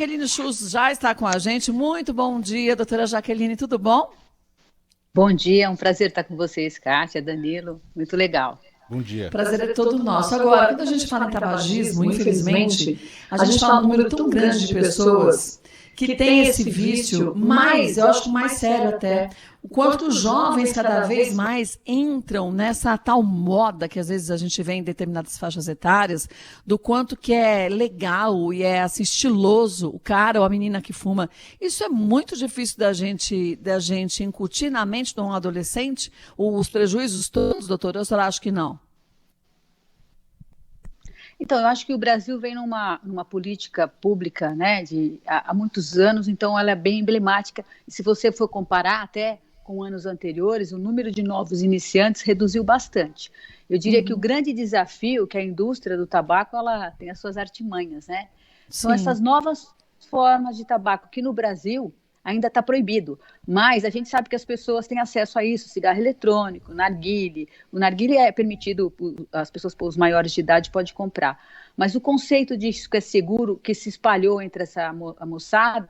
Jaqueline Schultz já está com a gente. Muito bom dia, doutora Jaqueline, tudo bom? Bom dia, é um prazer estar com vocês, Kátia, Danilo, muito legal. Bom dia. Prazer é todo nosso. Agora, quando a gente fala em tabagismo, infelizmente, a gente fala um número tão grande de pessoas que tem esse vício, mas eu acho que mais sério até, o quanto os jovens cada vez mais entram nessa tal moda que às vezes a gente vê em determinadas faixas etárias, do quanto que é legal e é assim, estiloso o cara ou a menina que fuma. Isso é muito difícil da gente incutir na mente de um adolescente, os prejuízos todos, doutora, eu só acho que não. Então, eu acho que o Brasil vem numa política pública, né, há muitos anos, então ela é bem emblemática. E se você for comparar até com anos anteriores, o número de novos iniciantes reduziu bastante. Eu diria que o grande desafio que a indústria do tabaco, ela tem as suas artimanhas, né? São Sim. essas novas formas de tabaco que no Brasil ainda está proibido, mas a gente sabe que as pessoas têm acesso a isso, cigarro eletrônico, narguile. O narguile é permitido, as pessoas, os maiores de idade, podem comprar. Mas o conceito disso que é seguro, que se espalhou entre a moçada,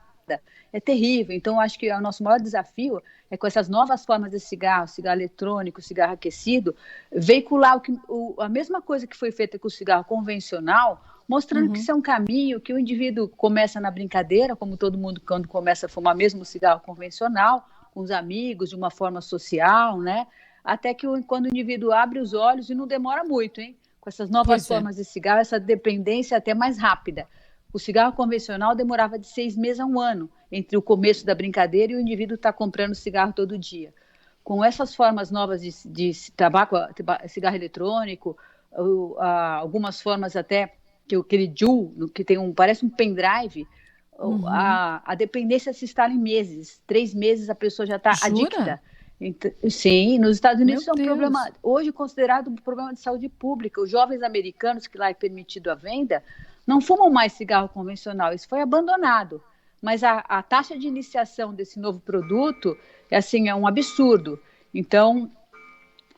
é terrível. Então, eu acho que o nosso maior desafio é com essas novas formas de cigarro, cigarro eletrônico, cigarro aquecido, veicular a mesma coisa que foi feita com o cigarro convencional, mostrando que isso é um caminho que o indivíduo começa na brincadeira, como todo mundo quando começa a fumar mesmo o cigarro convencional, com os amigos, de uma forma social, né? Até que quando o indivíduo abre os olhos, e não demora muito, hein? Com essas novas Pois é. formas de cigarro, essa dependência é até mais rápida. O cigarro convencional demorava de 6 meses a um ano, entre o começo da brincadeira e o indivíduo estar comprando cigarro todo dia. Com essas formas novas de tabaco, cigarro eletrônico, algumas formas até que aquele Juul, que parece um pendrive, a dependência se instala em meses. 3 meses a pessoa já está Jura? adicta. Então, sim, nos Estados Unidos Meu isso é um Deus. problema, hoje considerado um problema de saúde pública. Os jovens americanos, que lá é permitido a venda, não fumam mais cigarro convencional, isso foi abandonado. Mas a taxa de iniciação desse novo produto é um absurdo. Então,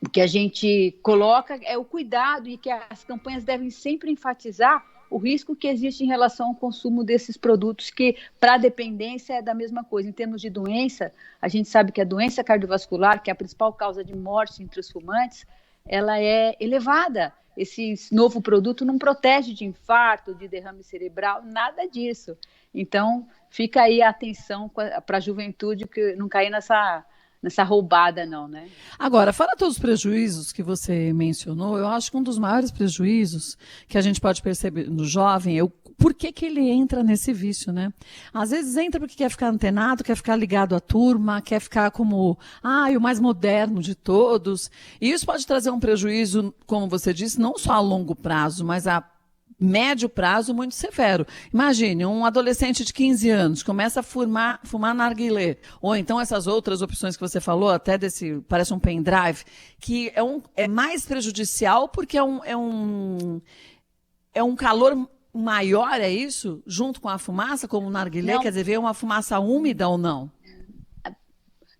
o que a gente coloca é o cuidado e que as campanhas devem sempre enfatizar o risco que existe em relação ao consumo desses produtos, que para a dependência é da mesma coisa. Em termos de doença, a gente sabe que a doença cardiovascular, que é a principal causa de morte entre os fumantes, ela é elevada. Esse novo produto não protege de infarto, de derrame cerebral, nada disso. Então, fica aí a atenção para a juventude, que não cair nessa roubada, não, né? Agora, fora todos os prejuízos que você mencionou, eu acho que um dos maiores prejuízos que a gente pode perceber no jovem é o por que ele entra nesse vício, né? Às vezes entra porque quer ficar antenado, quer ficar ligado à turma, quer ficar como, o mais moderno de todos. E isso pode trazer um prejuízo, como você disse, não só a longo prazo, mas a médio prazo muito severo. Imagine, um adolescente de 15 anos começa a fumar narguilé, ou então essas outras opções que você falou, até parece um pendrive, que é mais prejudicial porque é um calor maior, é isso? Junto com a fumaça, como o narguilé, quer Não, dizer, vê uma fumaça úmida ou não?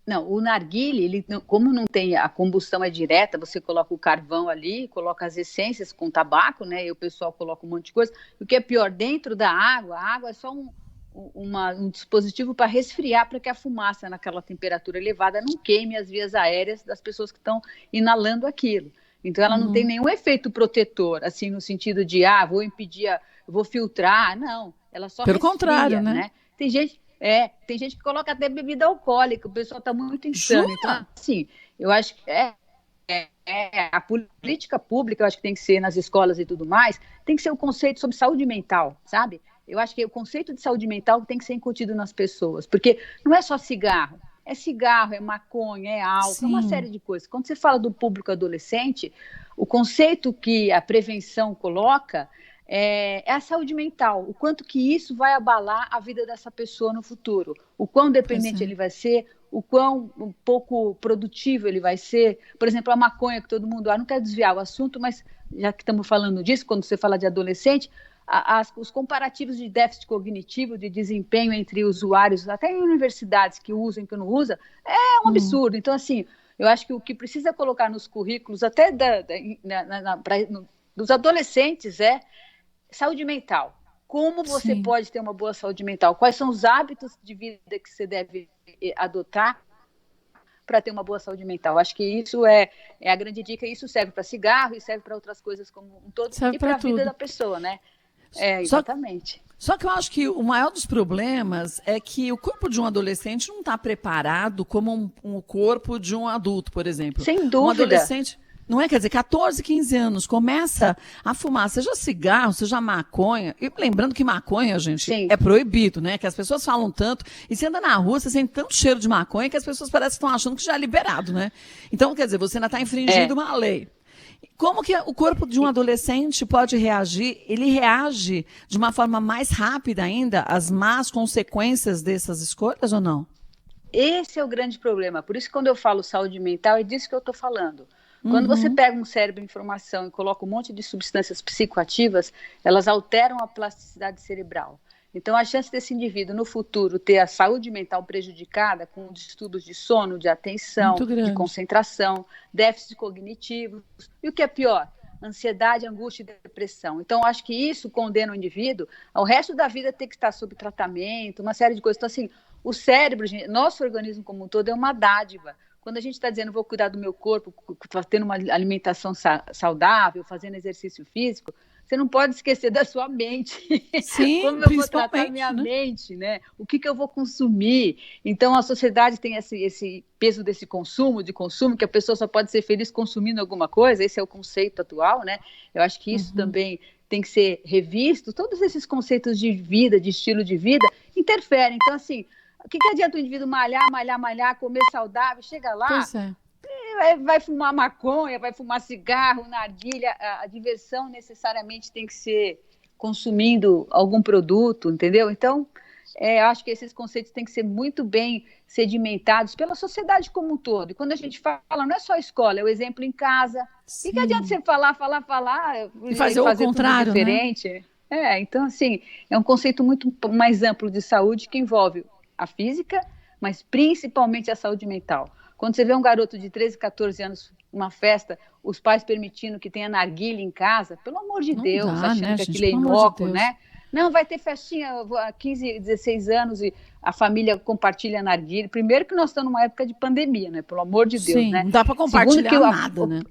não, o narguile, como não tem, a combustão é direta, você coloca o carvão ali, coloca as essências com tabaco, né? E o pessoal coloca um monte de coisa. O que é pior, dentro da água, a água é só um dispositivo para resfriar, para que a fumaça naquela temperatura elevada não queime as vias aéreas das pessoas que estão inalando aquilo. Então, ela não tem Uhum. nenhum efeito protetor, assim, no sentido de, vou impedir, vou filtrar. Não, ela só Pelo contrário, resfria, né? né? Tem gente que coloca até bebida alcoólica, o pessoal está muito insano. Jura? Então, assim, eu acho que a política pública, eu acho que tem que ser nas escolas e tudo mais, tem que ser o conceito sobre saúde mental, sabe? Eu acho que o conceito de saúde mental tem que ser incutido nas pessoas, porque não é só cigarro, é maconha, é álcool, é uma Sim. série de coisas. Quando você fala do público adolescente, o conceito que a prevenção coloca é a saúde mental, o quanto que isso vai abalar a vida dessa pessoa no futuro, o quão Pois dependente é. ele vai ser, o quão um pouco produtivo ele vai ser. Por exemplo, a maconha que todo mundo, não quero desviar o assunto, mas já que estamos falando disso, quando você fala de adolescente, os comparativos de déficit cognitivo, de desempenho entre usuários, até em universidades que usam e que não usam, é um Hum. absurdo. Então, assim, eu acho que o que precisa colocar nos currículos, até dos adolescentes, é saúde mental. como você Sim. pode ter uma boa saúde mental, quais são os hábitos de vida que você deve adotar para ter uma boa saúde mental. Acho que isso é a grande dica, e isso serve para cigarro e serve para outras coisas como um todo, Serve e para para a vida tudo. da pessoa, né? Só, Exatamente. só que eu acho que o maior dos problemas é que o corpo de um adolescente não está preparado como um corpo de um adulto, por exemplo. Sem Um dúvida. adolescente, não é? Quer dizer, 14, 15 anos, começa a fumar, seja cigarro, seja maconha. E lembrando que maconha, gente, Sim. é proibido, né? Que as pessoas falam tanto. E você anda na rua, você sente tanto cheiro de maconha que as pessoas parecem que estão achando que já é liberado, né? Então, quer dizer, você ainda está infringindo uma lei. Como que o corpo de um adolescente pode reagir? Ele reage de uma forma mais rápida ainda às más consequências dessas escolhas ou não? Esse é o grande problema. Por isso, quando eu falo saúde mental, é disso que eu estou falando. Quando você pega um cérebro em formação e coloca um monte de substâncias psicoativas, elas alteram a plasticidade cerebral. Então, a chance desse indivíduo, no futuro, ter a saúde mental prejudicada com distúrbios de sono, de atenção, Muito de grande. concentração, déficits cognitivos, e o que é pior, ansiedade, angústia e depressão. Então, acho que isso condena o indivíduo ao resto da vida ter que estar sob tratamento, uma série de coisas. Então, assim, o cérebro, nosso organismo como um todo, é uma dádiva. Quando a gente está dizendo, vou cuidar do meu corpo, tendo uma alimentação saudável, fazendo exercício físico, você não pode esquecer da sua mente. Sim, Como eu vou tratar minha né? mente, né? O que eu vou consumir? Então, a sociedade tem esse peso desse consumo, que a pessoa só pode ser feliz consumindo alguma coisa. Esse é o conceito atual, né? Eu acho que isso também tem que ser revisto. Todos esses conceitos de vida, de estilo de vida, interferem. Então, assim, o que adianta o indivíduo malhar, comer saudável, chega lá, Pois é. vai fumar maconha, vai fumar cigarro, narguilha, a diversão necessariamente tem que ser consumindo algum produto, entendeu? Então, eu acho que esses conceitos têm que ser muito bem sedimentados pela sociedade como um todo. E quando a gente fala, não é só a escola, é o exemplo em casa. Sim. E que adianta você falar e fazer o contrário, tudo diferente, né? Então, assim, é um conceito muito mais amplo de saúde que envolve a física, mas principalmente a saúde mental. Quando você vê um garoto de 13, 14 anos, uma festa, os pais permitindo que tenha narguilha em casa, pelo amor de Não Deus, dá, achando né, que gente? aquilo é Pelo amor de inócuo, Deus. né? Não, vai ter festinha, 15, 16 anos e a família compartilha narguilha. Primeiro que nós estamos numa época de pandemia, né? Pelo amor de Deus, Sim, né? não dá para Segundo compartilhar que nada, né?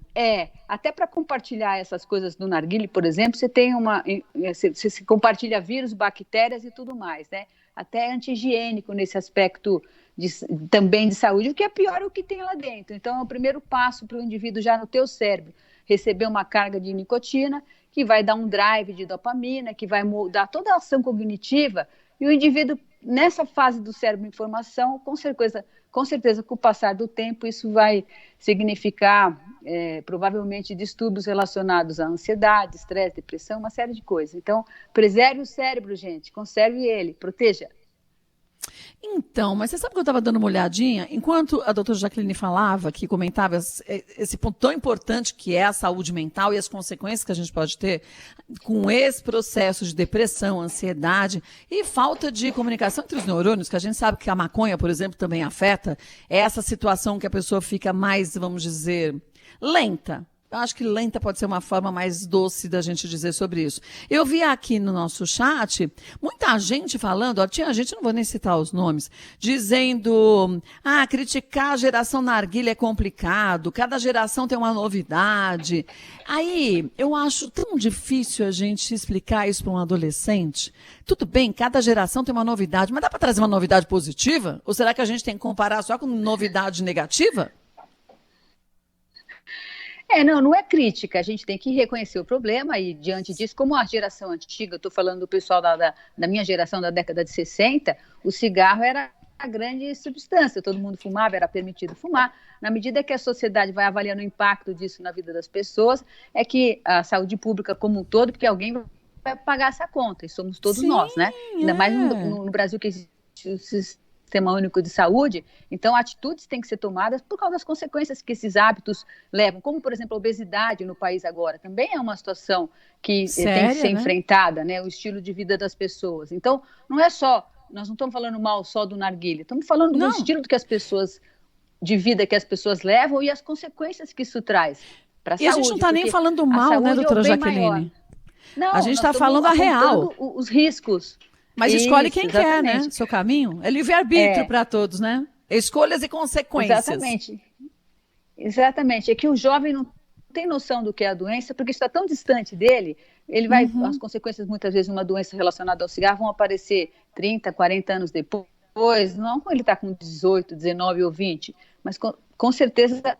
até para compartilhar essas coisas do narguilé, por exemplo, você compartilha vírus, bactérias e tudo mais, né? Até é anti-higiênico nesse aspecto também de saúde, o que é pior é o que tem lá dentro. Então, é o primeiro passo para o indivíduo já no teu cérebro receber uma carga de nicotina, que vai dar um drive de dopamina, que vai mudar toda a ação cognitiva, e o indivíduo, nessa fase do cérebro em formação, com certeza, com o passar do tempo, isso vai significar, provavelmente, distúrbios relacionados à ansiedade, estresse, depressão, uma série de coisas. Então, preserve o cérebro, gente, conserve ele, proteja. Então, mas você sabe que eu estava dando uma olhadinha? Enquanto a doutora Jaqueline falava, que comentava esse ponto tão importante que é a saúde mental e as consequências que a gente pode ter com esse processo de depressão, ansiedade e falta de comunicação entre os neurônios, que a gente sabe que a maconha, por exemplo, também afeta, é essa situação que a pessoa fica mais, vamos dizer, lenta. Eu acho que lenta pode ser uma forma mais doce da gente dizer sobre isso. Eu vi aqui no nosso chat muita gente falando, tinha gente, não vou nem citar os nomes, dizendo, criticar a geração narguilha é complicado, cada geração tem uma novidade. Aí, eu acho tão difícil a gente explicar isso para um adolescente. Tudo bem, cada geração tem uma novidade, mas dá para trazer uma novidade positiva? Ou será que a gente tem que comparar só com novidade negativa? Não é crítica, a gente tem que reconhecer o problema e, diante disso, como a geração antiga, eu estou falando do pessoal da minha geração da década de 60, o cigarro era a grande substância, todo mundo fumava, era permitido fumar. Na medida que a sociedade vai avaliando o impacto disso na vida das pessoas, é que a saúde pública como um todo, porque alguém vai pagar essa conta, e somos todos nós, né? Ainda mais no Brasil que existe o Sistema Único de Saúde, então atitudes têm que ser tomadas por causa das consequências que esses hábitos levam, como, por exemplo, a obesidade no país agora, também é uma situação que tem que ser enfrentada, né? O estilo de vida das pessoas. Então, nós não estamos falando mal só do narguilé, estamos falando do estilo de vida que as pessoas levam e as consequências que isso traz para a saúde. E a gente não está nem falando mal, né, doutora Jaqueline? A Não, gente nós está estamos falando a real. apontando os riscos. Mas escolhe Isso, quem quer, né? exatamente. Seu caminho. É livre-arbítrio É, para todos, né? Escolhas e consequências. exatamente. Exatamente. É que o jovem não tem noção do que é a doença, porque está tão distante dele, as Uhum. consequências muitas vezes de uma doença relacionada ao cigarro vão aparecer 30, 40 anos depois, não quando ele está com 18, 19 ou 20, mas com certeza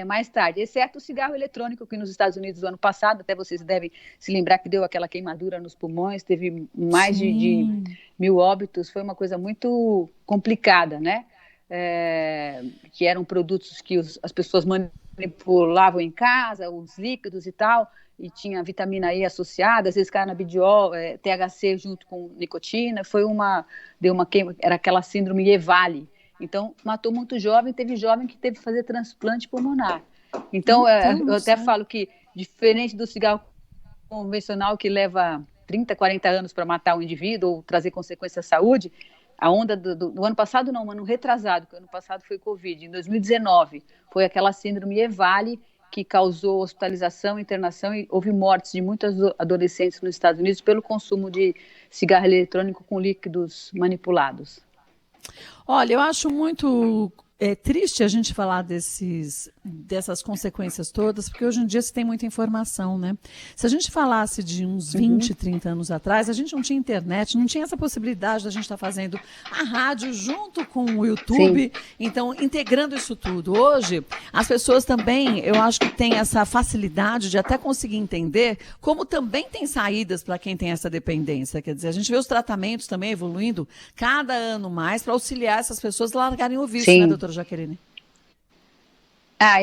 mais tarde, exceto o cigarro eletrônico, que nos Estados Unidos, no ano passado, até vocês devem se lembrar que deu aquela queimadura nos pulmões, teve mais de Sim. 1.000 óbitos, foi uma coisa muito complicada, né? Que eram produtos que as pessoas manipulavam em casa, os líquidos e tal, e tinha vitamina E associada, às vezes canabidiol, THC junto com nicotina, deu uma queima, era aquela síndrome EVALI. Então, matou muito jovem, teve jovem que teve que fazer transplante pulmonar. Então, Então, eu não até sei. falo que, diferente do cigarro convencional que leva 30, 40 anos para matar o indivíduo ou trazer consequências à saúde, a onda do ano passado não, ano retrasado, que o ano passado foi Covid, em 2019, foi aquela síndrome EVALI que causou hospitalização, internação e houve mortes de muitos adolescentes nos Estados Unidos pelo consumo de cigarro eletrônico com líquidos manipulados. Olha, eu acho muito triste a gente falar dessas consequências todas, porque hoje em dia se tem muita informação, né? Se a gente falasse de uns 20, 30 anos atrás, a gente não tinha internet, não tinha essa possibilidade da gente estar fazendo a rádio junto com o Sim, YouTube, então integrando isso tudo. Hoje, as pessoas também, eu acho que têm essa facilidade de até conseguir entender como também tem saídas para quem tem essa dependência. Quer dizer, a gente vê os tratamentos também evoluindo cada ano mais para auxiliar essas pessoas a largarem o vício, né, sim. doutora Jaqueline?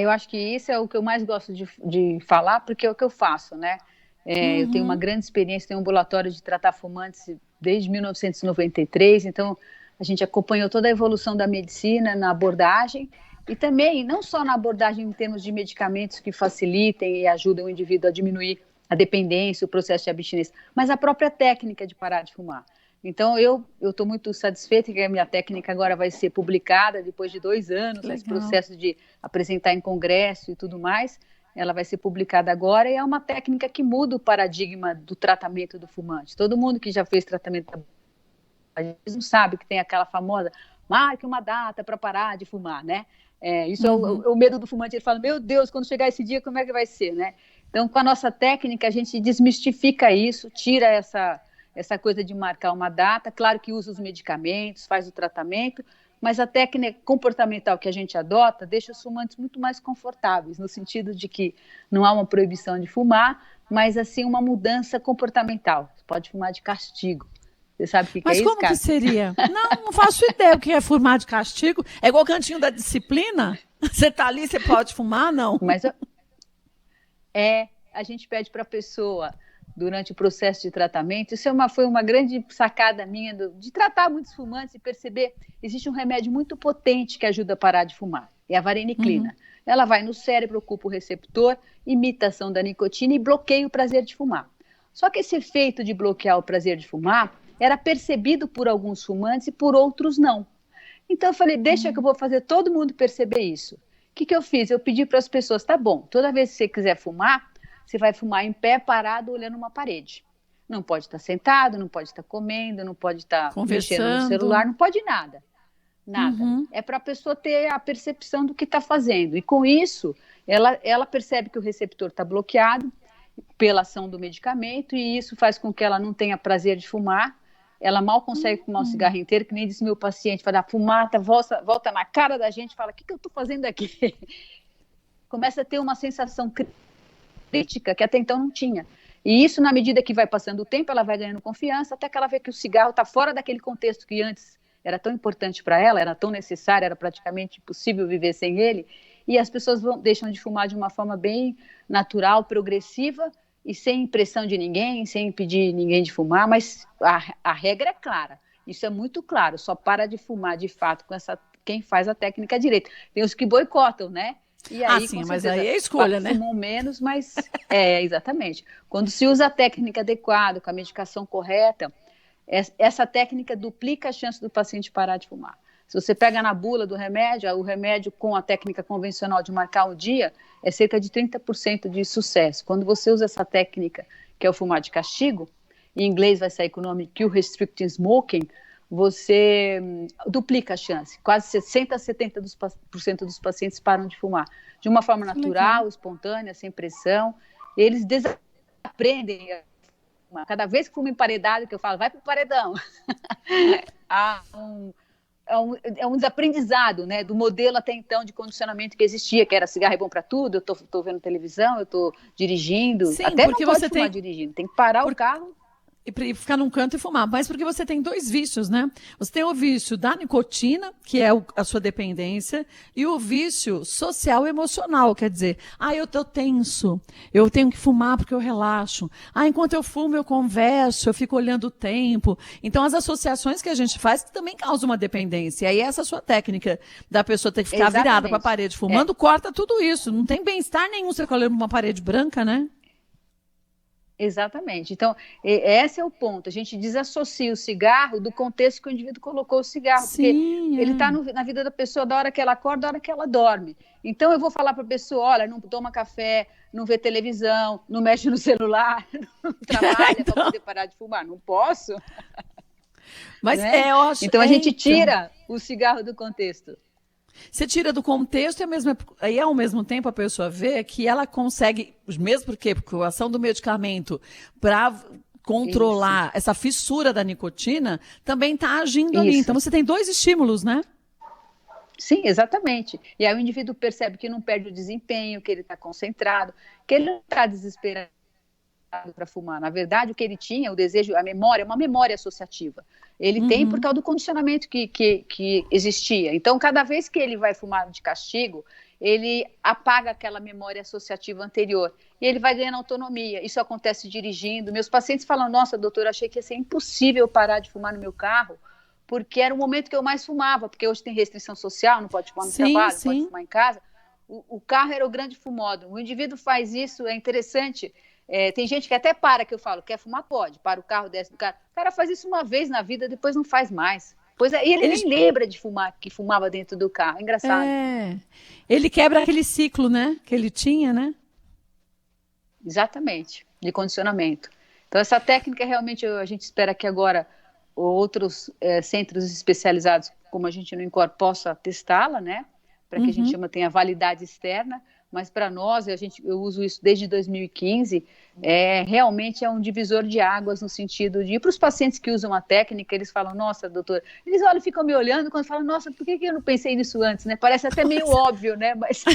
Eu acho que isso é o que eu mais gosto de falar, porque é o que eu faço, né? Eu tenho uma Uhum. grande experiência, tenho um ambulatório de tratar fumantes desde 1993, então a gente acompanhou toda a evolução da medicina na abordagem e também, não só na abordagem em termos de medicamentos que facilitem e ajudam o indivíduo a diminuir a dependência, o processo de abstinência, mas a própria técnica de parar de fumar. Então, eu estou muito satisfeita que a minha técnica agora vai ser publicada depois de 2 Que anos, nesse legal. processo de apresentar em congresso e tudo mais. Ela vai ser publicada agora e é uma técnica que muda o paradigma do tratamento do fumante. Todo mundo que já fez tratamento não sabe que tem aquela famosa marque uma data para parar de fumar, né? Isso é Uhum. o medo do fumante. Ele fala, meu Deus, quando chegar esse dia, como é que vai ser, né? Então, com a nossa técnica, a gente desmistifica isso, tira essa coisa de marcar uma data. Claro que usa os medicamentos, faz o tratamento, mas a técnica comportamental que a gente adota deixa os fumantes muito mais confortáveis, no sentido de que não há uma proibição de fumar, mas assim uma mudança comportamental. Você pode fumar de castigo. Você sabe o que é Mas isso, como que Cássia? seria? Não, não faço ideia o que é fumar de castigo. É igual o cantinho da disciplina? Você tá ali, você pode fumar? Não. Mas a gente pede para a pessoa, durante o processo de tratamento, isso foi uma grande sacada minha de tratar muitos fumantes e perceber, existe um remédio muito potente que ajuda a parar de fumar, é a vareniclina. Uhum. Ela vai no cérebro, ocupa o receptor, imitação da nicotina e bloqueia o prazer de fumar. Só que esse efeito de bloquear o prazer de fumar era percebido por alguns fumantes e por outros não. Então eu falei, deixa que eu vou fazer todo mundo perceber isso. O que eu fiz? Eu pedi para as pessoas, tá bom, toda vez que você quiser fumar, você vai fumar em pé, parado, olhando uma parede. Não pode estar sentado, não pode estar comendo, não pode estar mexendo no Conversando. celular, não pode nada. Nada. Uhum. É para a pessoa ter a percepção do que está fazendo. E com isso, ela percebe que o receptor está bloqueado pela ação do medicamento, e isso faz com que ela não tenha prazer de fumar. Ela mal consegue fumar um cigarro inteiro, que nem disse meu paciente, fala, a fumata volta na cara da gente, fala, o que eu estou fazendo aqui? Começa a ter uma sensação crítica que até então não tinha. E isso, na medida que vai passando o tempo, ela vai ganhando confiança, até que ela vê que o cigarro está fora daquele contexto que antes era tão importante para ela, era tão necessário, era praticamente impossível viver sem ele, e as pessoas deixam de fumar de uma forma bem natural, progressiva, e sem pressão de ninguém, sem impedir ninguém de fumar, mas a regra é clara, isso é muito claro, só para de fumar de fato com quem faz a técnica direito. Tem os que boicotam, né? E aí, Sim, com mas aí certeza, é escolha, né? fumam menos, mas exatamente. Quando se usa a técnica adequada, com a medicação correta, essa técnica duplica a chance do paciente parar de fumar. Se você pega na bula do remédio, o remédio com a técnica convencional de marcar o dia, é cerca de 30% de sucesso. Quando você usa essa técnica, que é o fumar de castigo, em inglês vai sair com o nome Cure Restricting Smoking, você duplica a chance. Quase 60% a 70% dos pacientes param de fumar. De uma forma natural, espontânea, sem pressão. Eles desaprendem. Cada vez que fuma emparedado, que eu falo, vai para o paredão. É um desaprendizado, né, do modelo até então de condicionamento que existia, que era cigarro é bom para tudo, eu estou vendo televisão, eu estou dirigindo. Sim, até porque não pode você fumar tem... dirigindo, tem que parar o carro. E ficar num canto e fumar. Mas porque você tem dois vícios, né? Você tem o vício da nicotina, que é a sua dependência, e o vício social e emocional. Quer dizer, eu tô tenso, eu tenho que fumar porque eu relaxo. Enquanto eu fumo, eu converso, eu fico olhando o tempo. Então, as associações que a gente faz também causam uma dependência. E aí, essa sua técnica da pessoa ter que ficar virada para a parede fumando, corta tudo isso. Não tem bem-estar nenhum você ficar olhando uma parede branca, né? Exatamente. Então, esse é o ponto. A gente desassocia o cigarro do contexto que o indivíduo colocou o cigarro. Sim, porque ele está na vida da pessoa da hora que ela acorda, da hora que ela dorme. Então, eu vou falar para a pessoa, olha, não toma café, não vê televisão, não mexe no celular, não trabalha para poder parar de fumar. Não posso. Mas né? eu acho... Então, a gente tira o cigarro do contexto. Você tira do contexto e ao mesmo tempo a pessoa vê que ela consegue, mesmo porque a ação do medicamento para controlar essa fissura da nicotina também está agindo ali. Então você tem dois estímulos, né? Sim, exatamente. E aí o indivíduo percebe que não perde o desempenho, que ele está concentrado, que ele não está desesperado para fumar. Na verdade, o que ele tinha, o desejo, a memória, é uma memória associativa. Ele tem por causa do condicionamento que existia. Então, cada vez que ele vai fumar de castigo, ele apaga aquela memória associativa anterior. E ele vai ganhando autonomia. Isso acontece dirigindo. Meus pacientes falam, nossa, doutora, achei que ia ser impossível parar de fumar no meu carro, porque era o momento que eu mais fumava, porque hoje tem restrição social, não pode fumar no trabalho, não pode fumar em casa. O carro era o grande fumódromo. O indivíduo faz isso, é interessante. Tem gente que até para, que eu falo, quer fumar, pode, para o carro, desce do carro. O cara faz isso uma vez na vida, depois não faz mais. E ele nem lembra de fumar, que fumava dentro do carro. É engraçado. Ele quebra aquele ciclo, né, que ele tinha, né? Exatamente, de condicionamento. Então, essa técnica realmente a gente espera que agora outros centros especializados, como a gente no INCOR, possa testá-la, né? Para que a gente tenha validade externa. Mas para nós, eu uso isso desde 2015, realmente é um divisor de águas no sentido de... E para os pacientes que usam a técnica, eles falam, nossa, doutor... Eles olham, ficam me olhando quando falam, nossa, por que eu não pensei nisso antes, né? Parece até meio óbvio, né? Mas,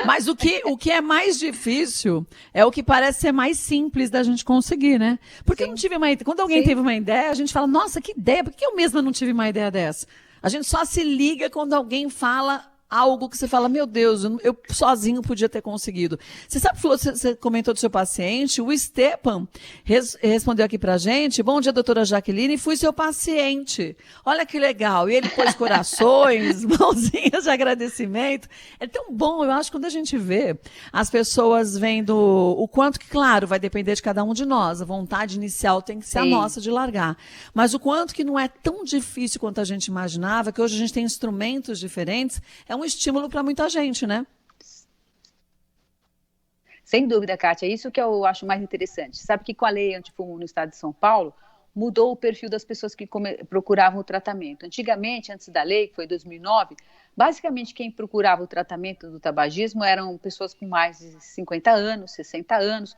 Mas o que é mais difícil é o que parece ser mais simples da gente conseguir, né? Porque eu não tive uma ideia. Quando alguém teve uma ideia, a gente fala, nossa, que ideia, por que eu mesma não tive uma ideia dessa? A gente só se liga quando alguém fala algo que você fala, meu Deus, eu sozinho podia ter conseguido. Você sabe, você comentou do seu paciente, o Stepan respondeu aqui pra gente, bom dia, doutora Jaqueline, fui seu paciente. Olha que legal. E ele pôs corações, mãozinhas de agradecimento. É tão bom, eu acho, quando a gente vê as pessoas vendo o quanto que, claro, vai depender de cada um de nós. A vontade inicial tem que ser a nossa de largar. Mas o quanto que não é tão difícil quanto a gente imaginava, que hoje a gente tem instrumentos diferentes, é um estímulo para muita gente, né? Sem dúvida, Kátia. Isso que eu acho mais interessante. Sabe que com a lei antifumo no estado de São Paulo, mudou o perfil das pessoas que procuravam o tratamento. Antigamente, antes da lei, que foi em 2009, basicamente quem procurava o tratamento do tabagismo eram pessoas com mais de 50 anos, 60 anos,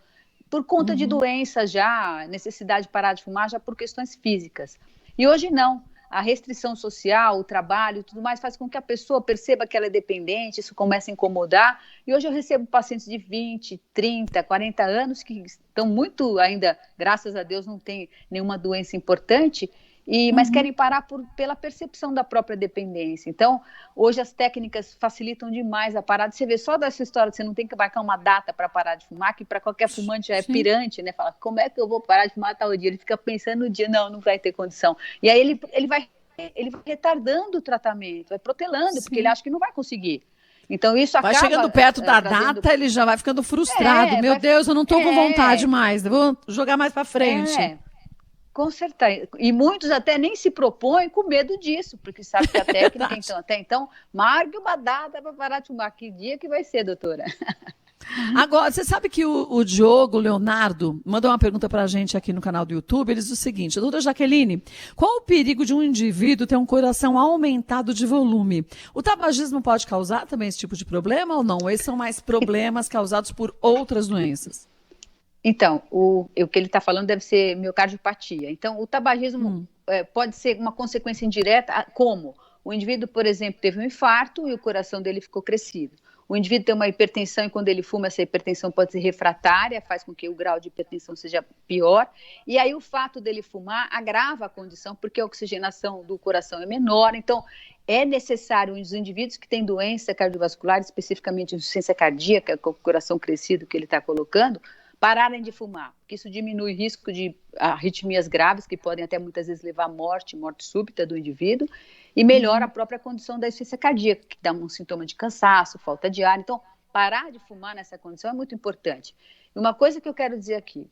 por conta de doenças já, necessidade de parar de fumar já por questões físicas. E hoje não. A restrição social, o trabalho e tudo mais faz com que a pessoa perceba que ela é dependente, isso começa a incomodar. E hoje eu recebo pacientes de 20, 30, 40 anos que estão muito ainda, graças a Deus, não tem nenhuma doença importante, mas querem parar pela percepção da própria dependência. Então, hoje as técnicas facilitam demais a parada. Você vê só dessa história, você não tem que marcar uma data para parar de fumar, que para qualquer fumante já é pirante, né? Fala, como é que eu vou parar de fumar tal dia? Ele fica pensando no dia, não vai ter condição. E aí ele vai retardando o tratamento, vai protelando, porque ele acha que não vai conseguir. Então, isso acaba... Vai chegando perto da data, ele já vai ficando frustrado. Meu Deus, eu não estou com vontade mais, eu vou jogar mais para frente. Com certeza. E muitos até nem se propõem com medo disso, porque sabe que a técnica, até então, marque uma data para parar de fumar. Que dia que vai ser, doutora? Agora, você sabe que o Diogo Leonardo mandou uma pergunta para a gente aqui no canal do YouTube. Ele diz o seguinte: doutora Jaqueline, qual o perigo de um indivíduo ter um coração aumentado de volume? O tabagismo pode causar também esse tipo de problema ou não? Esses são mais problemas causados por outras doenças? Então, o que ele está falando deve ser miocardiopatia. Então, o tabagismo pode ser uma consequência indireta, como o indivíduo, por exemplo, teve um infarto e o coração dele ficou crescido. O indivíduo tem uma hipertensão e quando ele fuma, essa hipertensão pode ser refratária, faz com que o grau de hipertensão seja pior. E aí o fato dele fumar agrava a condição, porque a oxigenação do coração é menor. Então, é necessário os indivíduos que têm doença cardiovascular, especificamente insuficiência cardíaca, com o coração crescido que ele está colocando, pararem de fumar, porque isso diminui o risco de arritmias graves, que podem até muitas vezes levar à morte súbita do indivíduo, e melhora a própria condição da insuficiência cardíaca, que dá um sintoma de cansaço, falta de ar. Então, parar de fumar nessa condição é muito importante. E uma coisa que eu quero dizer aqui,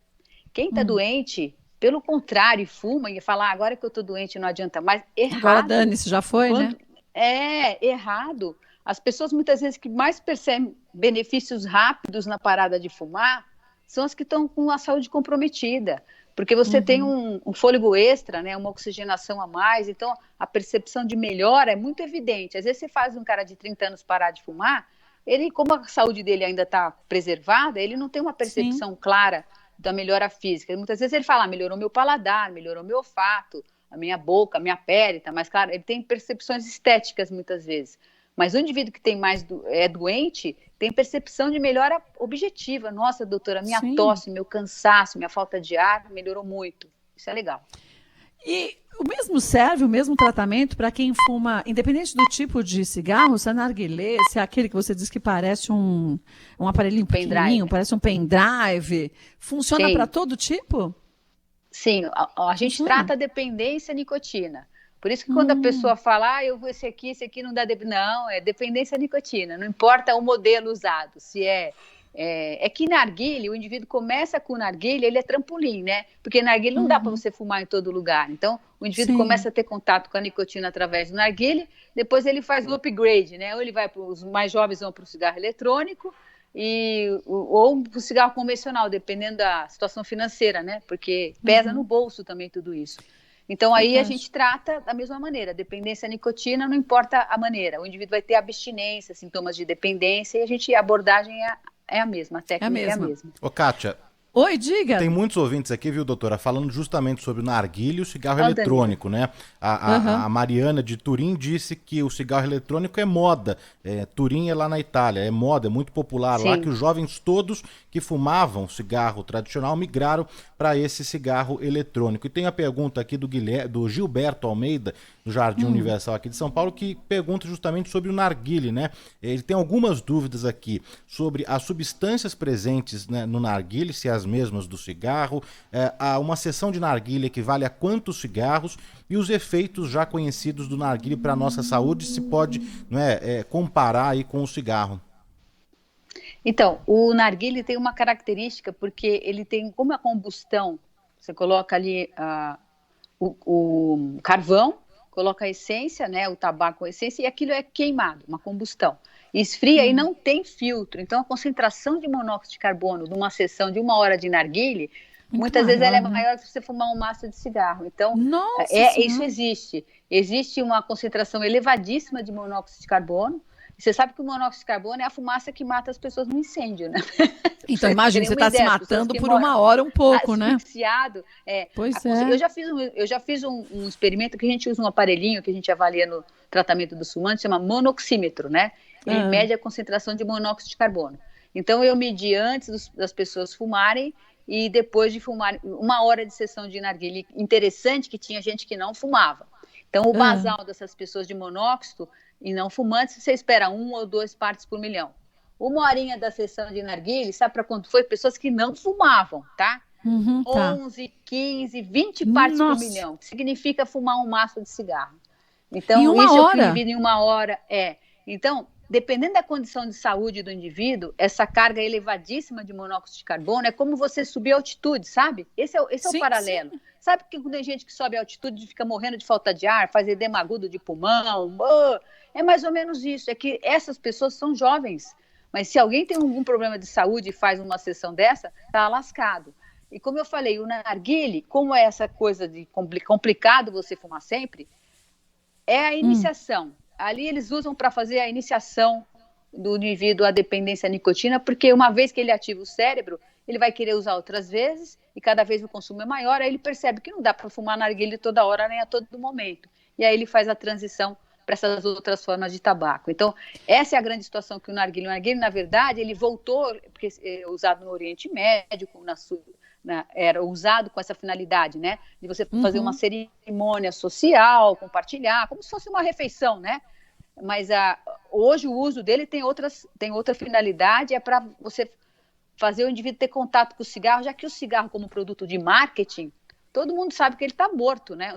quem está doente, pelo contrário, fuma e fala, agora que eu estou doente não adianta mais, errado. Agora, Dani-se, já foi, né? É, errado. As pessoas muitas vezes que mais percebem benefícios rápidos na parada de fumar são as que estão com a saúde comprometida, porque você tem um fôlego extra, né, uma oxigenação a mais, então a percepção de melhora é muito evidente. Às vezes você faz um cara de 30 anos parar de fumar, ele, como a saúde dele ainda está preservada, ele não tem uma percepção clara da melhora física. Muitas vezes ele fala, melhorou meu paladar, melhorou meu olfato, a minha boca, a minha pele está mais clara. Ele tem percepções estéticas muitas vezes. Mas o indivíduo que tem é doente tem percepção de melhora objetiva. Nossa, doutora, minha tosse, meu cansaço, minha falta de ar melhorou muito. Isso é legal. E o mesmo serve, o mesmo tratamento para quem fuma, independente do tipo de cigarro, se é narguilé, se é aquele que você diz que parece um aparelhinho pequenininho, parece um pendrive, funciona para todo tipo? Sim, a gente trata a dependência à nicotina. Por isso que quando a pessoa fala, eu vou esse aqui não dá não, é dependência à nicotina, não importa o modelo usado, se é que narguilé, o indivíduo começa com narguilé, ele é trampolim, né? Porque narguilé não dá para você fumar em todo lugar. Então, o indivíduo começa a ter contato com a nicotina através do narguilé, depois ele faz o upgrade, né? Ou ele vai para os mais jovens vão para o cigarro eletrônico ou para o cigarro convencional, dependendo da situação financeira, né? Porque pesa no bolso também tudo isso. Então, aí a gente trata da mesma maneira. Dependência à nicotina, não importa a maneira. O indivíduo vai ter abstinência, sintomas de dependência, e a abordagem é a mesma, a técnica é a mesma. Ô, Kátia. Oi, diga. Tem muitos ouvintes aqui, viu, doutora, falando justamente sobre o narguilé e o cigarro eletrônico, né? A Mariana de Turim disse que o cigarro eletrônico é moda. Turim é lá na Itália, é moda, é muito popular lá, que os jovens todos que fumavam cigarro tradicional migraram para esse cigarro eletrônico. E tem a pergunta aqui do Gilberto Almeida, do Jardim Universal aqui de São Paulo, que pergunta justamente sobre o narguilé, né? Ele tem algumas dúvidas aqui sobre as substâncias presentes, né, no narguilé, se as mesmas do cigarro, uma sessão de narguilé equivale a quantos cigarros e os efeitos já conhecidos do narguilé para a nossa saúde, se pode, comparar aí com o cigarro. Então, o narguilé tem uma característica, porque ele tem, como a combustão, você coloca ali o carvão, coloca a essência, né, o tabaco com a essência, e aquilo é queimado, uma combustão. Esfria e não tem filtro. Então, a concentração de monóxido de carbono numa sessão de 1 hora de narguilé, muitas vezes ela é maior que se você fumar um maço de cigarro. Então, isso existe. Existe uma concentração elevadíssima de monóxido de carbono. Você sabe que o monóxido de carbono é a fumaça que mata as pessoas no incêndio, né? Então, imagina, você está se matando por 1 hora um pouco, né? Asfixiado. Pois é. Eu já fiz um experimento que a gente usa um aparelhinho que a gente avalia no tratamento dos fumantes, chama monoxímetro, né? Ele mede a concentração de monóxido de carbono. Então, eu medi antes das pessoas fumarem e depois de fumar 1 hora de sessão de narguilé. Interessante que tinha gente que não fumava. Então, o basal dessas pessoas de monóxido e não fumantes, você espera 1 ou 2 partes por milhão. 1 horinha da sessão de narguilé, sabe para quanto foi? Pessoas que não fumavam, tá? 11, 15, 20 partes por milhão, que significa fumar um maço de cigarro. Então, isso é o que o indivíduo em 1 hora é. Então, dependendo da condição de saúde do indivíduo, essa carga elevadíssima de monóxido de carbono é como você subir a altitude, sabe? Esse é o paralelo. Sim. Sabe que quando tem gente que sobe a altitude fica morrendo de falta de ar, faz edema agudo de pulmão, é mais ou menos isso. É que essas pessoas são jovens. Mas se alguém tem algum problema de saúde e faz uma sessão dessa, está lascado. E como eu falei, o narguilé, como é essa coisa de complicado você fumar sempre, é a iniciação. Ali eles usam para fazer a iniciação do indivíduo à dependência à nicotina, porque uma vez que ele ativa o cérebro, ele vai querer usar outras vezes, e cada vez o consumo é maior, aí ele percebe que não dá para fumar narguilé toda hora, nem a todo momento. E aí ele faz a transição para essas outras formas de tabaco. Então, essa é a grande situação que o narguilé, na verdade, ele voltou, porque é usado no Oriente Médio, era usado com essa finalidade, né, de você fazer uma cerimônia social, compartilhar, como se fosse uma refeição, né, mas hoje o uso dele tem outra finalidade, é para você fazer o indivíduo ter contato com o cigarro, já que o cigarro como produto de marketing, todo mundo sabe que ele está morto, né?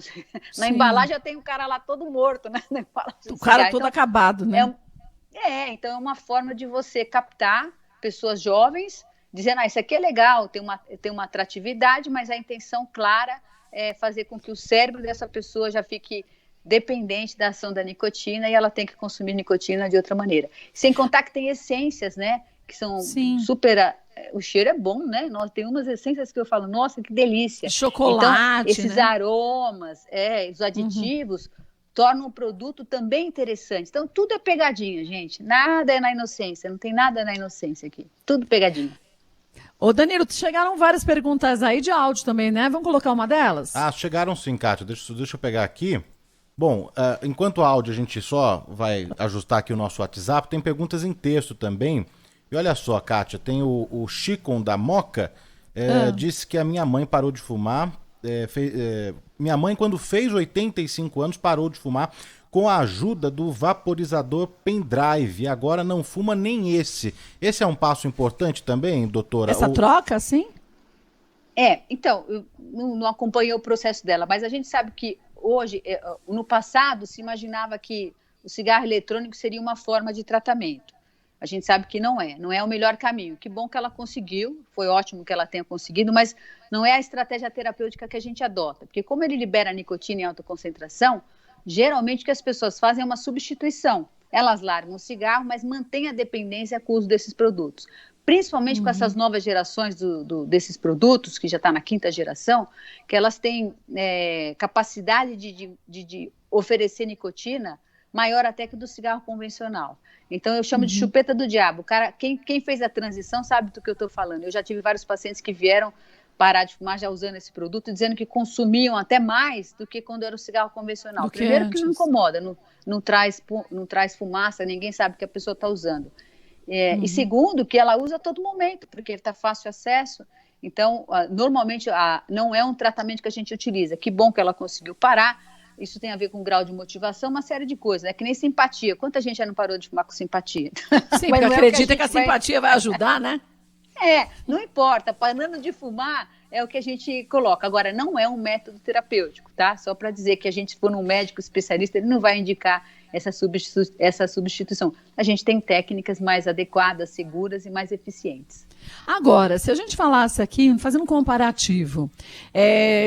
Na embalagem já tem o cara lá todo morto, né? O cara todo acabado, né? Então é uma forma de você captar pessoas jovens, dizendo, isso aqui é legal, tem uma atratividade, mas a intenção clara é fazer com que o cérebro dessa pessoa já fique dependente da ação da nicotina e ela tem que consumir nicotina de outra maneira. Sem contar que tem essências, né? Que são super... O cheiro é bom, né? Tem umas essências que eu falo, nossa, que delícia. Chocolate, então, esses aromas, os aditivos, tornam o produto também interessante. Então, tudo é pegadinha, gente. Nada é na inocência. Não tem nada na inocência aqui. Tudo pegadinha. Ô, Danilo, chegaram várias perguntas aí de áudio também, né? Vamos colocar uma delas? Chegaram sim, Kátia. Deixa eu pegar aqui. Bom, enquanto o áudio a gente só vai ajustar aqui o nosso WhatsApp, tem perguntas em texto também. E olha só, Kátia, tem o Chicon da Moca, disse que a minha mãe parou de fumar. Minha mãe, quando fez 85 anos, parou de fumar com a ajuda do vaporizador pendrive. E agora não fuma nem esse. Esse é um passo importante também, doutora? Essa troca, sim? Então, eu não acompanhei o processo dela, mas a gente sabe que hoje, no passado, se imaginava que o cigarro eletrônico seria uma forma de tratamento. A gente sabe que não é o melhor caminho. Que bom que ela conseguiu, foi ótimo que ela tenha conseguido, mas não é a estratégia terapêutica que a gente adota, porque como ele libera nicotina em alta concentração, geralmente o que as pessoas fazem é uma substituição. Elas largam o cigarro, mas mantêm a dependência com o uso desses produtos. Principalmente com essas novas gerações desses produtos, que já está na 5ª geração, que elas têm capacidade de oferecer nicotina maior até que do cigarro convencional. Então, eu chamo de chupeta do diabo. O cara, quem fez a transição sabe do que eu estou falando. Eu já tive vários pacientes que vieram parar de fumar já usando esse produto, dizendo que consumiam até mais do que quando era o cigarro convencional. Primeiro que não incomoda, não traz fumaça, ninguém sabe que a pessoa está usando. E segundo, que ela usa a todo momento, porque está fácil acesso. Então, normalmente, não é um tratamento que a gente utiliza. Que bom que ela conseguiu parar. Isso tem a ver com grau de motivação, uma série de coisas. É que nem simpatia. Quanta gente já não parou de fumar com simpatia? Sim, porque acredita que a simpatia vai ajudar, né? Não importa. Parando de fumar é o que a gente coloca. Agora, não é um método terapêutico, tá? Só para dizer que a gente, se for num médico especialista, ele não vai indicar essa substituição. A gente tem técnicas mais adequadas, seguras e mais eficientes. Agora, se a gente falasse aqui, fazendo um comparativo,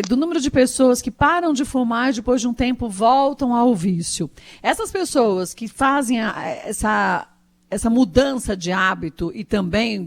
do número de pessoas que param de fumar e depois de um tempo voltam ao vício, essas pessoas que fazem essa mudança de hábito e também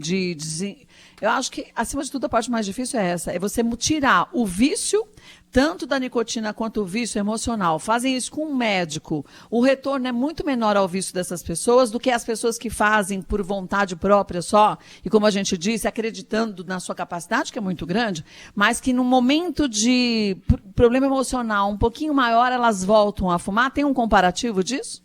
eu acho que, acima de tudo, a parte mais difícil é essa, é você tirar o vício, tanto da nicotina quanto o vício emocional. Fazem isso com um médico. O retorno é muito menor ao vício dessas pessoas do que as pessoas que fazem por vontade própria só, e como a gente disse, acreditando na sua capacidade, que é muito grande, mas que num momento de problema emocional um pouquinho maior, elas voltam a fumar. Tem um comparativo disso?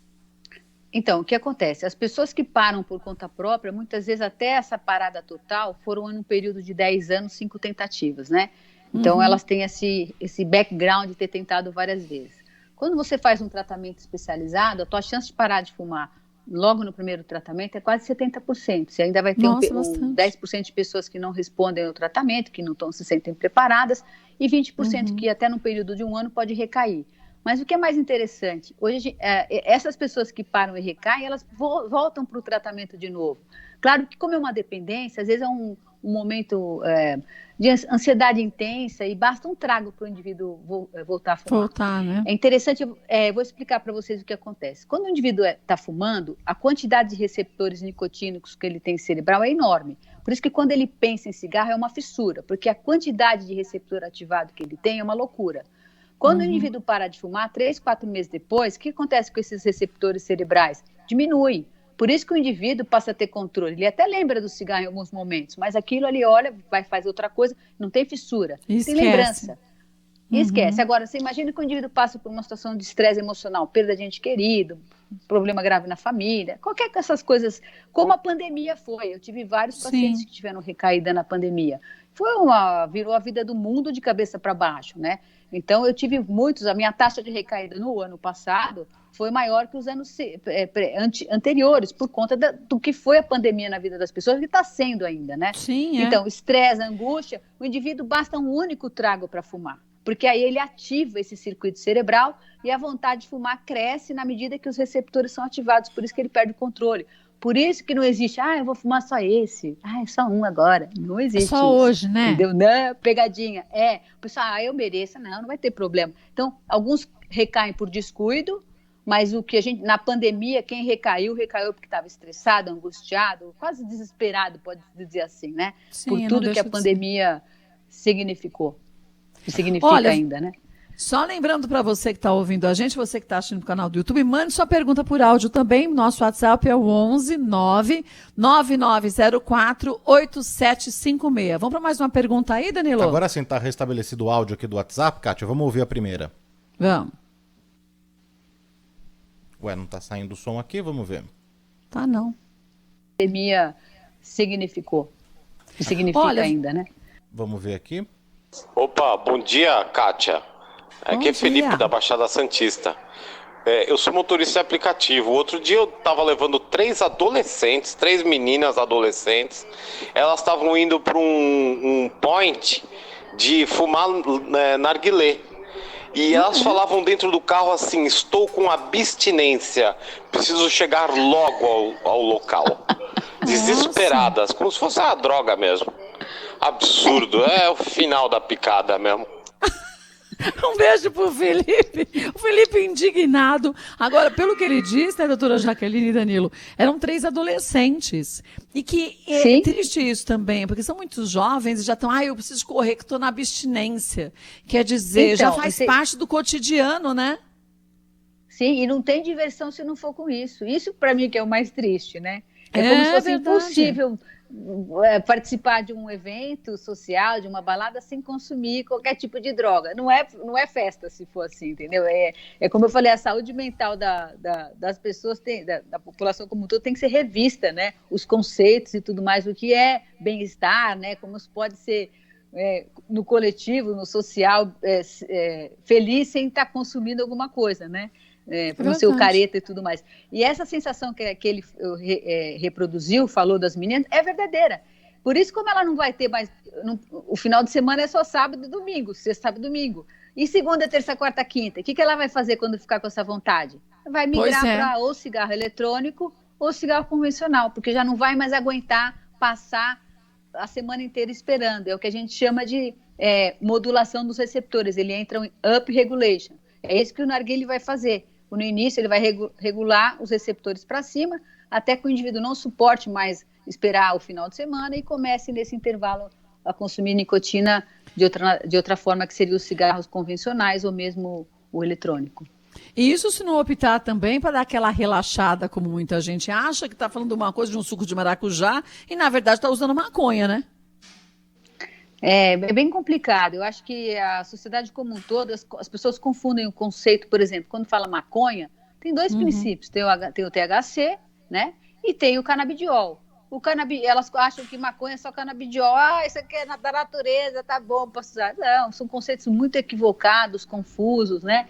Então, o que acontece? As pessoas que param por conta própria, muitas vezes até essa parada total, foram em um período de 10 anos, 5 tentativas, né? Então, elas têm esse background de ter tentado várias vezes. Quando você faz um tratamento especializado, a tua chance de parar de fumar logo no primeiro tratamento é quase 70%. Você ainda vai ter 10% de pessoas que não respondem ao tratamento, que não se sentem preparadas, e 20% que até no período de um ano pode recair. Mas o que é mais interessante, hoje essas pessoas que param e recaem, elas voltam para o tratamento de novo. Claro que como é uma dependência, às vezes é um momento de ansiedade intensa e basta um trago para o indivíduo voltar a fumar. Voltar, né? É interessante, vou explicar para vocês o que acontece. Quando o indivíduo está fumando, a quantidade de receptores nicotínicos que ele tem cerebral é enorme. Por isso que quando ele pensa em cigarro é uma fissura, porque a quantidade de receptor ativado que ele tem é uma loucura. Quando o indivíduo para de fumar, 3, 4 meses depois, o que acontece com esses receptores cerebrais? Diminui. Por isso que o indivíduo passa a ter controle. Ele até lembra do cigarro em alguns momentos, mas aquilo ali olha, vai fazer outra coisa, não tem fissura, tem lembrança. E esquece. Agora, você imagina que o indivíduo passa por uma situação de estresse emocional, perda de ente querido, problema grave na família, qualquer dessas coisas, como a pandemia foi. Eu tive vários pacientes que tiveram recaída na pandemia. Virou a vida do mundo de cabeça para baixo, né? Então, eu tive a minha taxa de recaída no ano passado foi maior que os anos anteriores, por conta do que foi a pandemia na vida das pessoas, que está sendo ainda, né? Sim, Então, estresse, angústia, o indivíduo basta um único trago para fumar, porque aí ele ativa esse circuito cerebral e a vontade de fumar cresce na medida que os receptores são ativados, por isso que ele perde o controle. Por isso que não existe, eu vou fumar só esse, é só um agora. Não existe só isso. Hoje, né? Entendeu? Não, pegadinha. O pessoal, eu mereço. Não vai ter problema. Então, alguns recaem por descuido, mas na pandemia, quem recaiu porque estava estressado, angustiado, quase desesperado, pode dizer assim, né? Sim, por tudo que a pandemia significou. E significa ainda, né? Só lembrando para você que está ouvindo a gente, você que está assistindo o canal do YouTube, mande sua pergunta por áudio também. Nosso WhatsApp é o 11 99904 8756. Vamos para mais uma pergunta aí, Danilo? Agora sim, está restabelecido o áudio aqui do WhatsApp, Kátia. Vamos ouvir a primeira. Vamos. Ué, não está saindo o som aqui? Vamos ver. Tá, não. A pandemia significou. E significa ainda, né? Vamos ver aqui. Opa, bom dia, Kátia. Aqui é Felipe da Baixada Santista. Eu sou motorista de aplicativo. Outro dia eu estava levando 3 meninas adolescentes. Elas estavam indo para um point de fumar narguilé. E elas falavam dentro do carro assim: estou com abstinência, preciso chegar logo ao local. Desesperadas, como se fosse uma droga mesmo. Absurdo, é o final da picada mesmo. Um beijo pro Felipe. O Felipe indignado. Agora, pelo que ele disse, né, doutora Jaqueline e Danilo, eram 3 adolescentes. E que é triste isso também, porque são muitos jovens e já estão, eu preciso correr, que estou na abstinência. Quer dizer, já faz parte do cotidiano, né? Sim, e não tem diversão se não for com isso. Isso, para mim, que é o mais triste, né? É como se fosse impossível participar de um evento social, de uma balada, sem consumir qualquer tipo de droga. Não é festa, se for assim, entendeu? É como eu falei, a saúde mental das pessoas, da população como um todo, tem que ser revista, né? Os conceitos e tudo mais, o que é bem-estar, né? Como isso pode ser no coletivo, no social, feliz sem estar consumindo alguma coisa, né? Para não ser o careta e tudo mais. E essa sensação que ele reproduziu, falou das meninas, é verdadeira. Por isso, como ela não vai ter mais... o final de semana é só sábado e domingo, sexta, sábado e domingo. E segunda, terça, quarta, quinta? O que ela vai fazer quando ficar com essa vontade? Vai migrar para ou cigarro eletrônico ou cigarro convencional, porque já não vai mais aguentar passar a semana inteira esperando. É o que a gente chama de modulação dos receptores. Ele entra em up regulation. É isso que o narguilé vai fazer. No início, ele vai regular os receptores para cima, até que o indivíduo não suporte mais esperar o final de semana e comece, nesse intervalo, a consumir nicotina de outra forma, que seria os cigarros convencionais ou mesmo o eletrônico. E isso se não optar também para dar aquela relaxada, como muita gente acha, que está falando uma coisa de um suco de maracujá e, na verdade, está usando maconha, né? É bem complicado. Eu acho que a sociedade como um todo, as pessoas confundem o conceito, por exemplo, quando fala maconha, tem 2 princípios, tem o THC, né, e tem o canabidiol. Elas acham que maconha é só canabidiol, isso aqui é da natureza, tá bom, posso usar. Não, são conceitos muito equivocados, confusos, né,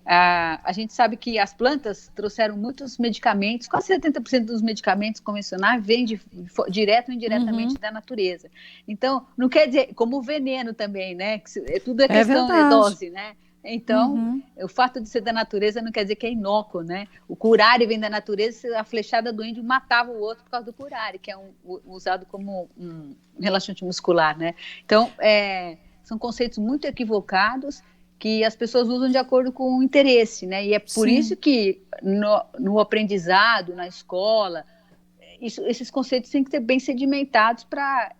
a gente sabe que as plantas trouxeram muitos medicamentos, quase 70% dos medicamentos convencionais vêm direto ou indiretamente da natureza. Então, não quer dizer, como o veneno também, né? Tudo é questão de dose, né? Então, o fato de ser da natureza não quer dizer que é inócuo, né? O curare vem da natureza, a flechada do índio matava o outro por causa do curare, que é usado como um relaxante muscular, né? Então, são conceitos muito equivocados que as pessoas usam de acordo com o interesse, né? E é por isso que no aprendizado, na escola, esses conceitos têm que ser bem sedimentados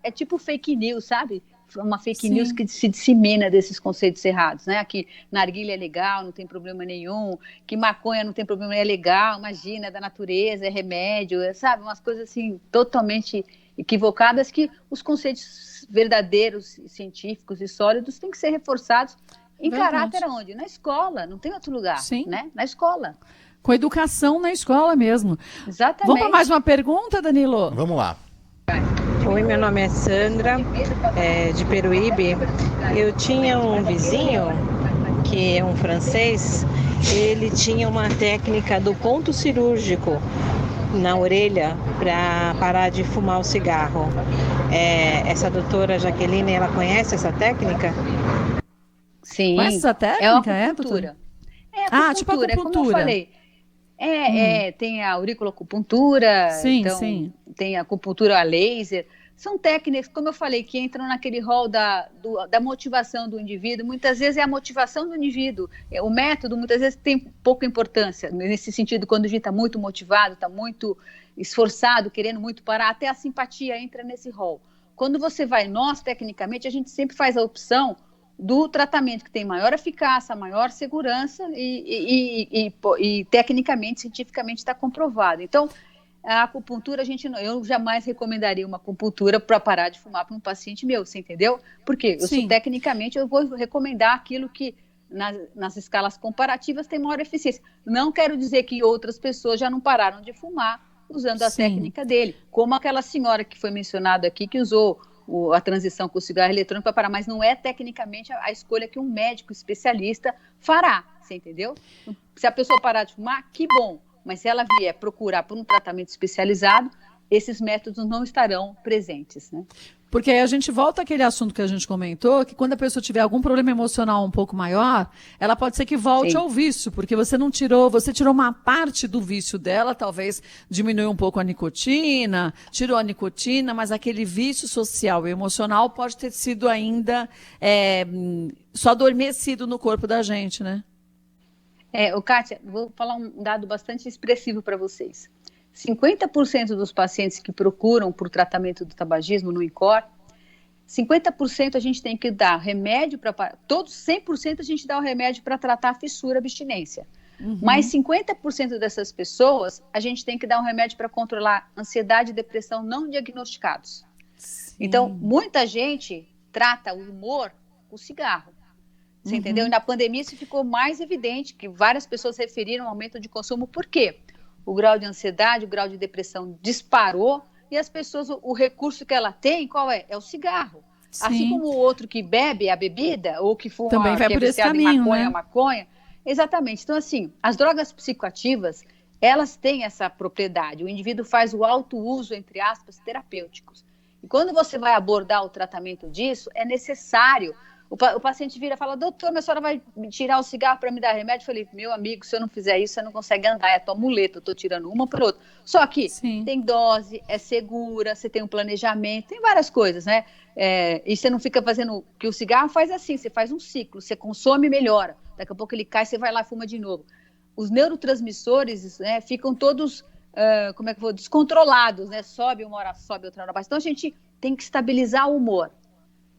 é tipo fake news, sabe? Uma fake news que se dissemina desses conceitos errados, né? Que narguilha é legal, não tem problema nenhum, que maconha não tem problema, é legal, imagina, é da natureza, é remédio, sabe? Umas coisas assim totalmente equivocadas que os conceitos verdadeiros, científicos e sólidos têm que ser reforçados em caráter onde? Na escola, não tem outro lugar, né? Na escola. Com educação na escola mesmo. Exatamente. Vamos para mais uma pergunta, Danilo? Vamos lá. Oi, meu nome é Sandra, de Peruíbe. Eu tinha um vizinho, que é um francês, ele tinha uma técnica do ponto cirúrgico na orelha para parar de fumar o cigarro. Essa doutora Jaqueline, ela conhece essa técnica? Sim. Conhece essa técnica? É a acupuntura. Tipo acupuntura. Como eu falei. Tem a auriculoacupuntura, tem a acupuntura a laser. São técnicas, como eu falei, que entram naquele rol da motivação do indivíduo. Muitas vezes é a motivação do indivíduo. O método, muitas vezes, tem pouca importância. Nesse sentido, quando a gente está muito motivado, está muito esforçado, querendo muito parar, até a simpatia entra nesse rol. Quando você vai, tecnicamente, a gente sempre faz a opção do tratamento que tem maior eficácia, maior segurança e tecnicamente, cientificamente está comprovado. Então, a acupuntura, eu jamais recomendaria uma acupuntura para parar de fumar para um paciente meu, você entendeu? Porque tecnicamente eu vou recomendar aquilo que nas escalas comparativas tem maior eficiência. Não quero dizer que outras pessoas já não pararam de fumar usando a técnica dele, como aquela senhora que foi mencionada aqui, que usou a transição com o cigarro eletrônico para parar, mas não é tecnicamente a escolha que um médico especialista fará, você entendeu? Se a pessoa parar de fumar, que bom, mas se ela vier procurar por um tratamento especializado, esses métodos não estarão presentes, né? Porque aí a gente volta àquele assunto que a gente comentou, que quando a pessoa tiver algum problema emocional um pouco maior, ela pode ser que volte ao vício, porque você tirou uma parte do vício dela, talvez diminuiu um pouco a nicotina, tirou a nicotina, mas aquele vício social e emocional pode ter sido ainda só adormecido no corpo da gente, né? Kátia, vou falar um dado bastante expressivo para vocês. 50% dos pacientes que procuram por tratamento do tabagismo no INCOR, 50% a gente tem que dar remédio para... Todos, 100% a gente dá o remédio para tratar a fissura, a abstinência. Mas 50% dessas pessoas, a gente tem que dar um remédio para controlar ansiedade e depressão não diagnosticados. Então, muita gente trata o humor com o cigarro. Você entendeu? E na pandemia isso ficou mais evidente, que várias pessoas referiram ao aumento de consumo. Por quê? O grau de ansiedade, o grau de depressão disparou e as pessoas, o recurso que ela tem, qual é? É o cigarro. Assim como o outro que bebe a bebida ou que fuma, também vai que por esse caminho, né? maconha. Exatamente. Então, assim, as drogas psicoativas, elas têm essa propriedade. O indivíduo faz o alto uso, entre aspas, terapêuticos. E quando você vai abordar o tratamento disso, é necessário... O paciente vira e fala, doutor, minha senhora vai me tirar o cigarro para me dar remédio? Eu falei, meu amigo, se eu não fizer isso, você não consegue andar, é a tua muleta, eu estou tirando uma por outra. Só que tem dose, é segura, você tem um planejamento, tem várias coisas, né? E você não fica fazendo... Que o cigarro faz assim, você faz um ciclo, você consome e melhora. Daqui a pouco ele cai, você vai lá e fuma de novo. Os neurotransmissores, né, ficam todos, descontrolados, né? Sobe uma hora, sobe outra hora, baixa. Então a gente tem que estabilizar o humor.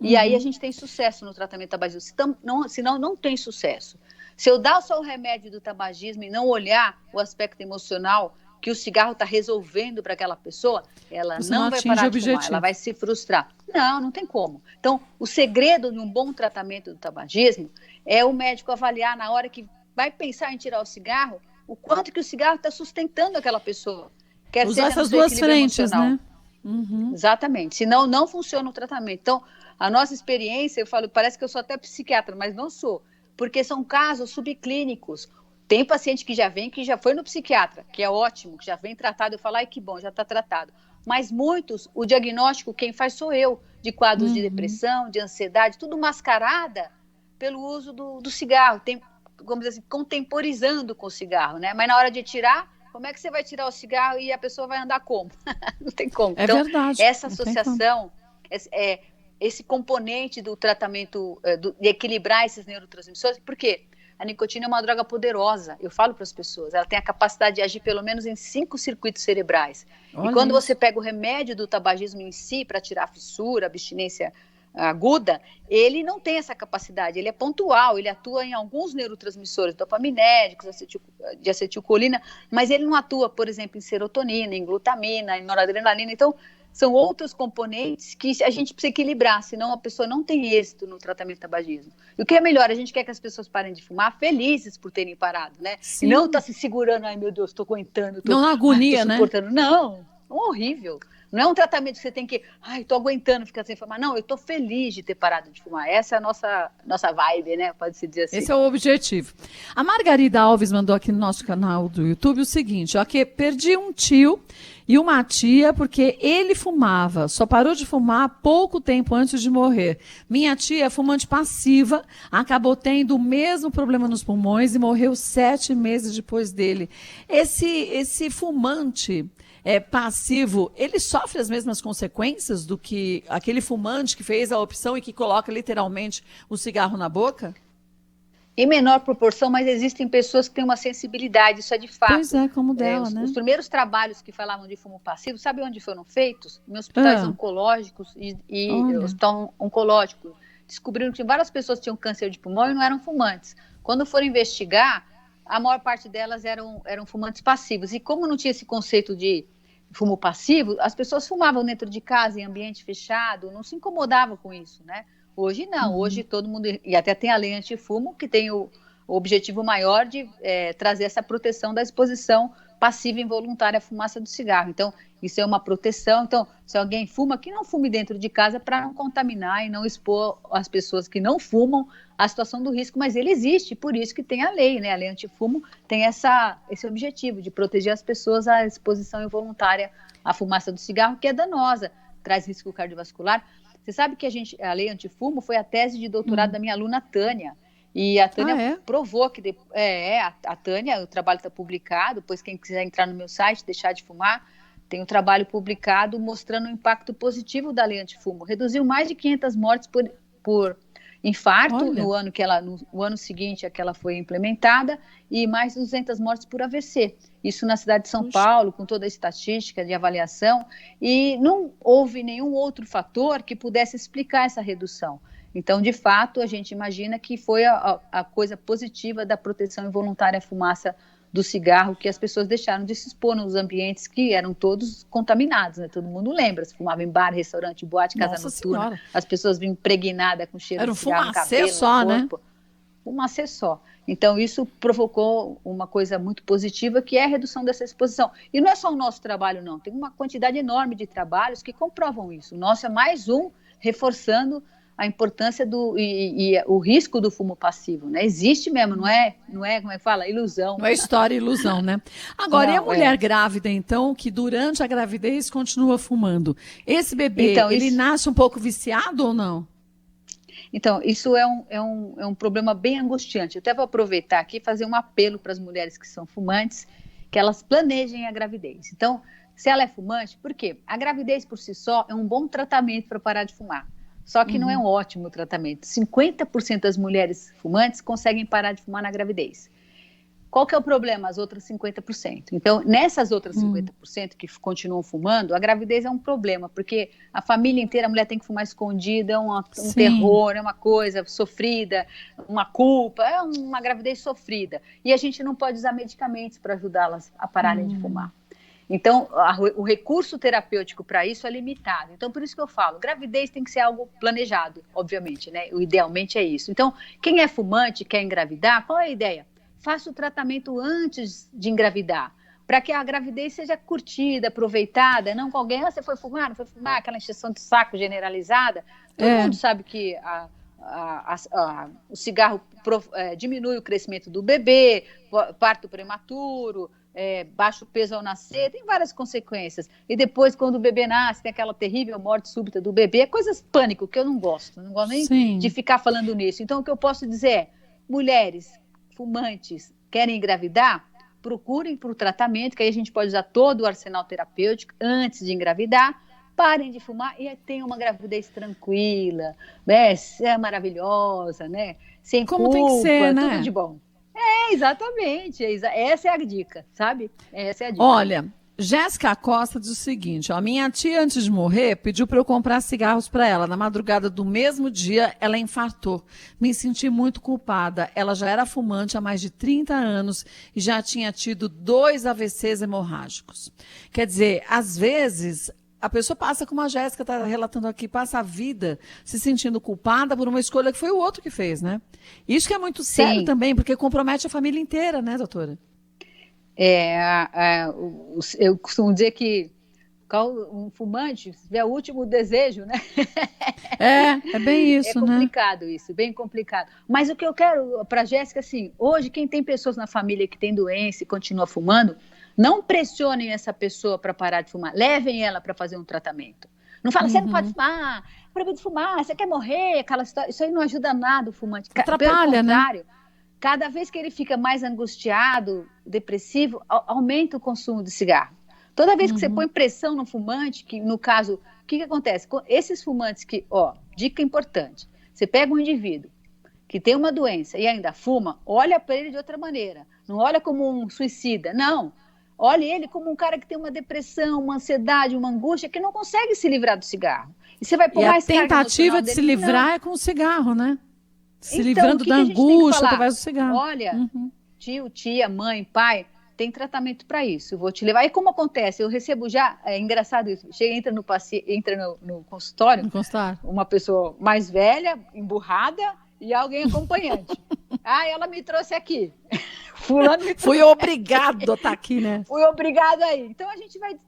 E aí a gente tem sucesso no tratamento do tabagismo, senão não tem sucesso. Se eu dar só o remédio do tabagismo e não olhar o aspecto emocional que o cigarro está resolvendo para aquela pessoa, ela não vai parar de fumar, ela vai se frustrar. Não tem como. Então, o segredo de um bom tratamento do tabagismo é o médico avaliar na hora que vai pensar em tirar o cigarro, o quanto que o cigarro está sustentando aquela pessoa. Quer usar essas duas frentes, emocional. Né? Exatamente. Senão, não funciona o tratamento. Então, a nossa experiência, eu falo, parece que eu sou até psiquiatra, mas não sou, porque são casos subclínicos. Tem paciente que já vem, que já foi no psiquiatra, que é ótimo, que já vem tratado, eu falo, ai que bom, já está tratado. Mas muitos, o diagnóstico, quem faz sou eu, de quadros de depressão, de ansiedade, tudo mascarada pelo uso do cigarro, vamos dizer assim, contemporizando com o cigarro, né? Mas na hora de tirar, como é que você vai tirar o cigarro e a pessoa vai andar como? Não tem como. É então, verdade. Essa associação, esse componente do tratamento, de equilibrar esses neurotransmissores, por quê? A nicotina é uma droga poderosa, eu falo para as pessoas, ela tem a capacidade de agir pelo menos em 5 circuitos cerebrais. Olha e quando isso. você pega o remédio do tabagismo em si, para tirar a fissura, a abstinência aguda, ele não tem essa capacidade, ele é pontual, ele atua em alguns neurotransmissores dopaminérgicos, de acetilcolina, mas ele não atua, por exemplo, em serotonina, em glutamina, em noradrenalina. Então, são outros componentes que a gente precisa equilibrar, senão a pessoa não tem êxito no tratamento do tabagismo. E o que é melhor, a gente quer que as pessoas parem de fumar felizes por terem parado, né? Sim. E não tá se segurando, ai meu Deus, estou aguentando. Não na agonia, né? Não, é horrível. Não é um tratamento que você tem que, estou aguentando ficar sem fumar. Não, eu estou feliz de ter parado de fumar. Essa é a nossa vibe, né? Pode-se dizer assim. Esse é o objetivo. A Margarida Alves mandou aqui no nosso canal do YouTube o seguinte, ó, que perdi um tio e uma tia porque ele fumava. Só parou de fumar pouco tempo antes de morrer. Minha tia é fumante passiva, acabou tendo o mesmo problema nos pulmões e morreu 7 meses depois dele. Esse fumante passivo, ele sofre as mesmas consequências do que aquele fumante que fez a opção e que coloca literalmente o cigarro na boca? Em menor proporção, mas existem pessoas que têm uma sensibilidade, isso é de fato. Pois é, como dela, né? Os primeiros trabalhos que falavam de fumo passivo, sabe onde foram feitos? Em hospitais oncológicos e hospital oncológico. Descobriram que várias pessoas tinham câncer de pulmão e não eram fumantes. Quando foram investigar, a maior parte delas eram fumantes passivos. E como não tinha esse conceito de fumo passivo, as pessoas fumavam dentro de casa, em ambiente fechado, não se incomodavam com isso, né? Hoje não, hoje todo mundo, e até tem a lei antifumo, que tem o objetivo maior de trazer essa proteção da exposição passiva e involuntária à fumaça do cigarro. Então, isso é uma proteção. Então, se alguém fuma, que não fume dentro de casa para não contaminar e não expor as pessoas que não fumam à situação do risco, mas ele existe, por isso que tem a lei, né? A lei antifumo tem esse objetivo de proteger as pessoas à exposição involuntária à fumaça do cigarro, que é danosa, traz risco cardiovascular. Você sabe que a lei antifumo foi a tese de doutorado da minha aluna Tânia. E a Tânia provou que a Tânia, o trabalho está publicado, depois quem quiser entrar no meu site, deixar de fumar, tem um trabalho publicado mostrando o impacto positivo da lei antifumo. Reduziu mais de 500 mortes por infarto no ano seguinte a que ela foi implementada e mais de 200 mortes por AVC. Isso na cidade de São Paulo, com toda a estatística de avaliação, e não houve nenhum outro fator que pudesse explicar essa redução. Então, de fato, a gente imagina que foi a coisa positiva da proteção involuntária à fumaça do cigarro, que as pessoas deixaram de se expor nos ambientes que eram todos contaminados, né? Todo mundo lembra, se fumava em bar, restaurante, boate, casa noturna, as pessoas vinham impregnadas com cheiro de cigarro no cabelo, só, no corpo. Fumacê só. Então, isso provocou uma coisa muito positiva, que é a redução dessa exposição. E não é só o nosso trabalho, não. Tem uma quantidade enorme de trabalhos que comprovam isso. O nosso é mais um, reforçando a importância e o risco do fumo passivo, né? Existe mesmo, não é, como é que fala? Ilusão. Não é história, ilusão, né? Agora, e a mulher grávida, então, que durante a gravidez continua fumando? Esse bebê, então, ele nasce um pouco viciado ou não? Então, isso é um problema bem angustiante. Eu até vou aproveitar aqui e fazer um apelo para as mulheres que são fumantes, que elas planejem a gravidez. Então, se ela é fumante, por quê? A gravidez por si só é um bom tratamento para parar de fumar. Só que não é um ótimo tratamento. 50% das mulheres fumantes conseguem parar de fumar na gravidez. Qual que é o problema? As outras 50%. Então, nessas outras 50% que continuam fumando, a gravidez é um problema, porque a família inteira, a mulher tem que fumar escondida, é um terror, é uma coisa sofrida, uma culpa, é uma gravidez sofrida. E a gente não pode usar medicamentos para ajudá-las a pararem de fumar. Então, o recurso terapêutico para isso é limitado. Então, por isso que eu falo, gravidez tem que ser algo planejado, obviamente, né? Idealmente é isso. Então, quem é fumante, quer engravidar, qual é a ideia? Faça o tratamento antes de engravidar, para que a gravidez seja curtida, aproveitada, não com alguém, você foi fumar, não foi fumar, aquela encheção de saco generalizada. Todo mundo sabe que o cigarro diminui o crescimento do bebê, parto prematuro, baixo peso ao nascer, tem várias consequências. E depois, quando o bebê nasce, tem aquela terrível morte súbita do bebê, é coisas pânico que eu não gosto nem Sim. de ficar falando nisso. Então, o que eu posso dizer é, mulheres fumantes querem engravidar, procurem por tratamento, que aí a gente pode usar todo o arsenal terapêutico antes de engravidar, parem de fumar e tenham uma gravidez tranquila, né? Maravilhosa, né? Sem Como culpa, tem que ser, né? tudo de bom. Exatamente. Essa é a dica, sabe? Essa é a dica. Olha, Jéssica Costa diz o seguinte, ó, minha tia antes de morrer pediu para eu comprar cigarros para ela. Na madrugada do mesmo dia, ela infartou. Me senti muito culpada. Ela já era fumante há mais de 30 anos e já tinha tido 2 AVCs hemorrágicos. Quer dizer, às vezes a pessoa passa, como a Jéssica está relatando aqui, passa a vida se sentindo culpada por uma escolha que foi o outro que fez, né? Isso que é muito sério também, porque compromete a família inteira, né, doutora? Eu costumo dizer que um fumante é o último desejo, né? É bem isso, né? É complicado isso, bem complicado. Mas o que eu quero para a Jéssica, assim, hoje quem tem pessoas na família que tem doença e continua fumando, não pressionem essa pessoa para parar de fumar, levem ela para fazer um tratamento. Não fala, você não pode fumar, proibido de fumar, você quer morrer, aquela história. Isso aí não ajuda nada o fumante. Atrapalha, pelo contrário, né? Cada vez que ele fica mais angustiado, depressivo, aumenta o consumo de cigarro. Toda vez que você põe pressão no fumante, que no caso, o que acontece? Esses fumantes que, dica importante, você pega um indivíduo que tem uma doença e ainda fuma, olha para ele de outra maneira. Não olha como um suicida, não. Olhe ele como um cara que tem uma depressão, uma ansiedade, uma angústia, que não consegue se livrar do cigarro. E você vai pôr mais carga emocional dele. A tentativa de se livrar é com o cigarro, né? Se então, livrando da angústia através do cigarro. Olha, tio, tia, mãe, pai, tem tratamento para isso. Eu vou te levar. E como acontece? Eu recebo já, é engraçado isso, entra no consultório, uma pessoa mais velha, emburrada, e alguém acompanhante. Ela me trouxe aqui. Fulano me trouxe. Fui obrigado a estar aqui, né? Fui obrigado aí. Então a gente vai,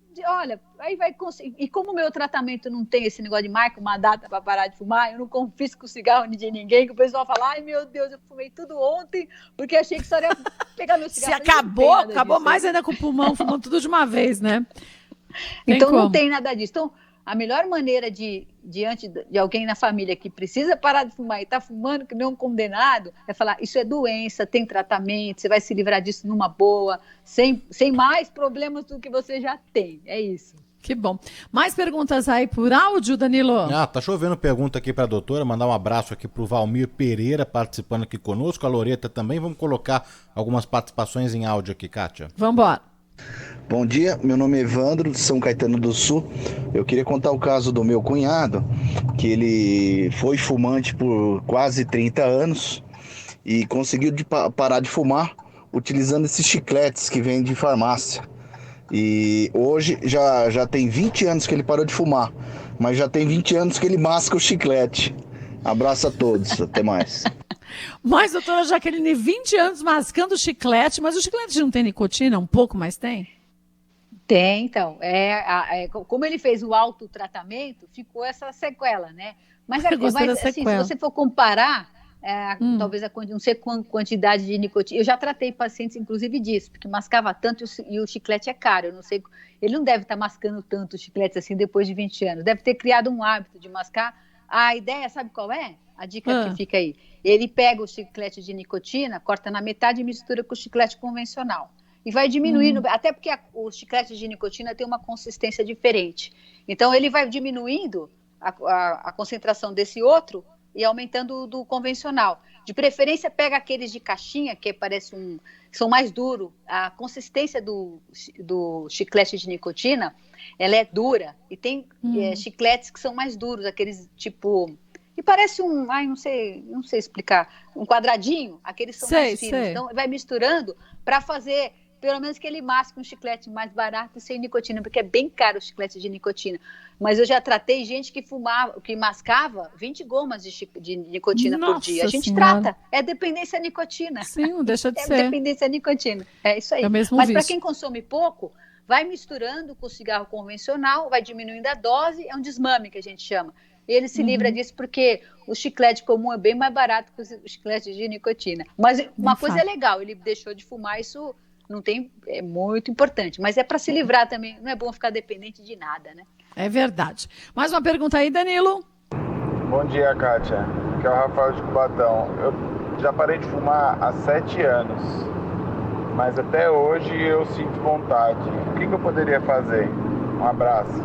aí vai conseguir. E como o meu tratamento não tem esse negócio de marca uma data para parar de fumar, eu não confisco o cigarro de ninguém, que o pessoal fala, ai meu Deus, eu fumei tudo ontem, porque achei que só ia pegar meu cigarro. Se acabou mais ainda com o pulmão, fumando tudo de uma vez, né? Então não tem nada disso. Então, a melhor maneira diante de alguém na família que precisa parar de fumar e está fumando que nem um condenado, é falar, isso é doença, tem tratamento, você vai se livrar disso numa boa, sem mais problemas do que você já tem. É isso. Que bom. Mais perguntas aí por áudio, Danilo? Tá chovendo pergunta aqui para a doutora, mandar um abraço aqui para o Valmir Pereira participando aqui conosco, a Loreta também. Vamos colocar algumas participações em áudio aqui, Kátia. Vamos embora. Bom dia, meu nome é Evandro, de São Caetano do Sul. Eu queria contar o caso do meu cunhado, que ele foi fumante por quase 30 anos e conseguiu parar de fumar utilizando esses chicletes que vêm de farmácia. E hoje já tem 20 anos que ele parou de fumar, mas já tem 20 anos que ele masca o chiclete. Abraço a todos, até mais. Mas, doutora Jaqueline, 20 anos mascando chiclete, mas o chiclete não tem nicotina? Um pouco, mas tem? Tem, então. Como ele fez o autotratamento, ficou essa sequela, né? Mas assim, se você for comparar, talvez não sei quantidade de nicotina. Eu já tratei pacientes, inclusive, disso, porque mascava tanto e o chiclete é caro. Eu não sei, ele não deve estar mascando tanto chicletes assim depois de 20 anos. Deve ter criado um hábito de mascar. A ideia, sabe qual é? A dica que fica aí. Ele pega o chiclete de nicotina, corta na metade e mistura com o chiclete convencional. E vai diminuindo, até porque o chiclete de nicotina tem uma consistência diferente. Então, ele vai diminuindo a concentração desse outro e aumentando do convencional. De preferência, pega aqueles de caixinha, que são mais duros. A consistência do chiclete de nicotina, ela é dura. E tem chicletes que são mais duros, aqueles tipo... E parece não sei explicar, um quadradinho, aqueles são mais finos. Então, vai misturando para fazer, pelo menos que ele masque um chiclete mais barato e sem nicotina, porque é bem caro o chiclete de nicotina. Mas eu já tratei gente que mascava 20 gomas de nicotina por dia. A gente trata, é dependência à nicotina. Sim, não deixa de ser. É dependência à nicotina, é isso aí. É o mesmo Mas vício. para quem consome pouco, vai misturando com o cigarro convencional, vai diminuindo a dose, é um desmame que a gente chama. ele se livra disso porque o chiclete comum é bem mais barato que o chiclete de nicotina. Mas uma coisa é legal, ele deixou de fumar, isso não tem, é muito importante, mas é para se livrar também, não é bom ficar dependente de nada, né? É verdade. Mais uma pergunta aí, Danilo. Bom dia, Kátia. Aqui é o Rafael de Cubatão. Eu já parei de fumar há 7 anos, mas até hoje eu sinto vontade. O que eu poderia fazer? Um abraço.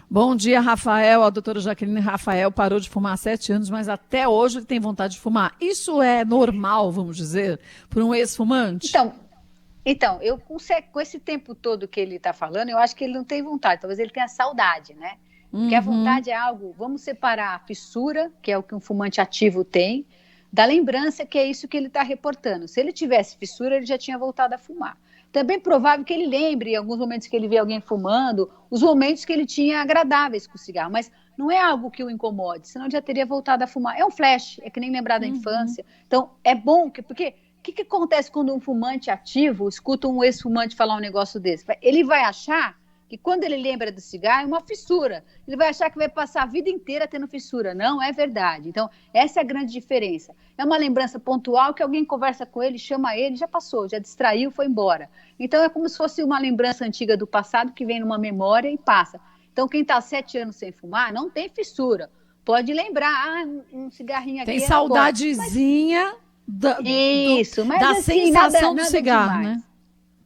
Bom dia, Rafael. A doutora Jaqueline Rafael parou de fumar há 7 anos, mas até hoje ele tem vontade de fumar. Isso é normal, vamos dizer, para um ex-fumante? Então, eu com esse tempo todo que ele está falando, eu acho que ele não tem vontade, talvez ele tenha saudade, né? Porque a vontade é algo, vamos separar a fissura, que é o que um fumante ativo tem, da lembrança, que é isso que ele está reportando. Se ele tivesse fissura, ele já tinha voltado a fumar. Também é provável que ele lembre, em alguns momentos que ele vê alguém fumando, os momentos que ele tinha agradáveis com o cigarro, mas não é algo que o incomode, senão ele já teria voltado a fumar. É um flash, é que nem lembrar da infância. Então, é bom, porque o que acontece quando um fumante ativo escuta um ex-fumante falar um negócio desse? Ele vai achar que quando ele lembra do cigarro é uma fissura. Ele vai achar que vai passar a vida inteira tendo fissura. Não é verdade. Então, essa é a grande diferença. É uma lembrança pontual que alguém conversa com ele, chama ele, já passou, já distraiu, foi embora. Então, é como se fosse uma lembrança antiga do passado que vem numa memória e passa. Então, quem está 7 anos sem fumar, não tem fissura. Pode lembrar, um cigarrinho aqui. Tem saudadezinha da assim, sensação nada do cigarro, demais.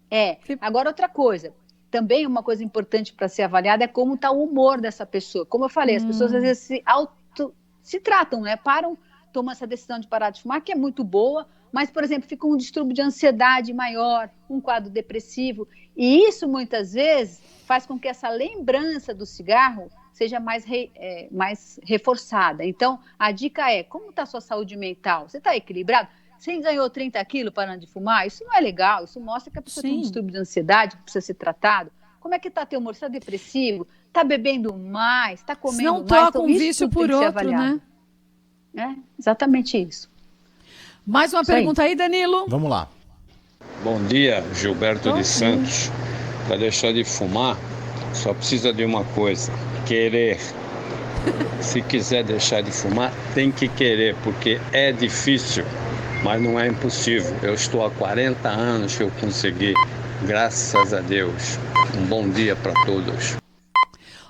né? Agora outra coisa. Também uma coisa importante para ser avaliada é como está o humor dessa pessoa. Como eu falei, as pessoas às vezes se tratam, né? Tomam essa decisão de parar de fumar, que é muito boa, mas, por exemplo, fica um distúrbio de ansiedade maior, um quadro depressivo, e isso muitas vezes faz com que essa lembrança do cigarro seja mais reforçada. Então, a dica é, como está a sua saúde mental? Você está equilibrado? Você ganhou 30 quilos parando de fumar? Isso não é legal, isso mostra que a pessoa tem um distúrbio de ansiedade, que precisa ser tratado. Como é que está teu humor? Você está depressivo? Está bebendo mais? Está comendo mais? Não troca um vício por outro, né? É exatamente isso. Mais uma pergunta aí, Danilo. Vamos lá. Bom dia, Gilberto de Santos. Para deixar de fumar, só precisa de uma coisa: querer. Se quiser deixar de fumar, tem que querer, porque é difícil, mas não é impossível. Eu estou há 40 anos que eu consegui, graças a Deus. Um bom dia para todos.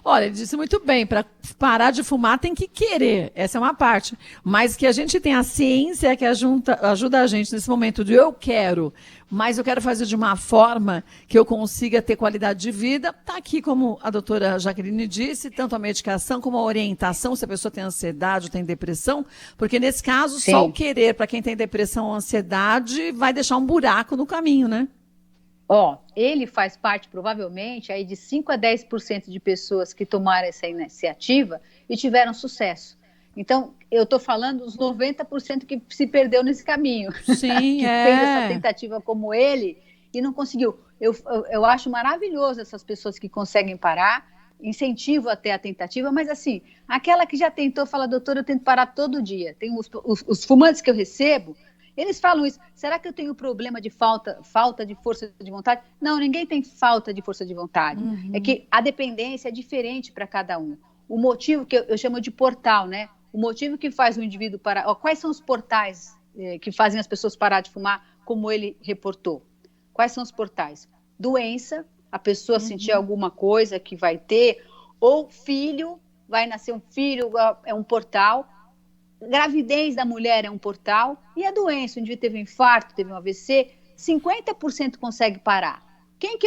Olha, ele disse muito bem, para parar de fumar tem que querer, essa é uma parte, mas que a gente tem a ciência que ajuda a gente nesse momento de eu quero, mas eu quero fazer de uma forma que eu consiga ter qualidade de vida, está aqui como a doutora Jaqueline disse, tanto a medicação como a orientação, se a pessoa tem ansiedade ou tem depressão, porque nesse caso só o querer para quem tem depressão ou ansiedade vai deixar um buraco no caminho, né? Ele faz parte, provavelmente, aí de 5 a 10% de pessoas que tomaram essa iniciativa e tiveram sucesso. Então, eu estou falando dos 90% que se perdeu nesse caminho. Sim, que fez essa tentativa como ele e não conseguiu. Eu acho maravilhoso essas pessoas que conseguem parar, incentivo até a tentativa, mas assim, aquela que já tentou, fala, doutora, eu tento parar todo dia. Tem os fumantes que eu recebo, eles falam isso. Será que eu tenho problema de falta de força de vontade? Não, ninguém tem falta de força de vontade. É que a dependência é diferente para cada um. O motivo que eu chamo de portal, né? O motivo que faz o indivíduo parar... quais são os portais que fazem as pessoas parar de fumar, como ele reportou? Quais são os portais? Doença, a pessoa sentir alguma coisa que vai ter, ou filho, vai nascer um filho, é um portal. Gravidez da mulher é um portal, e a doença, o indivíduo teve um infarto, teve um AVC, 50% consegue parar. Quem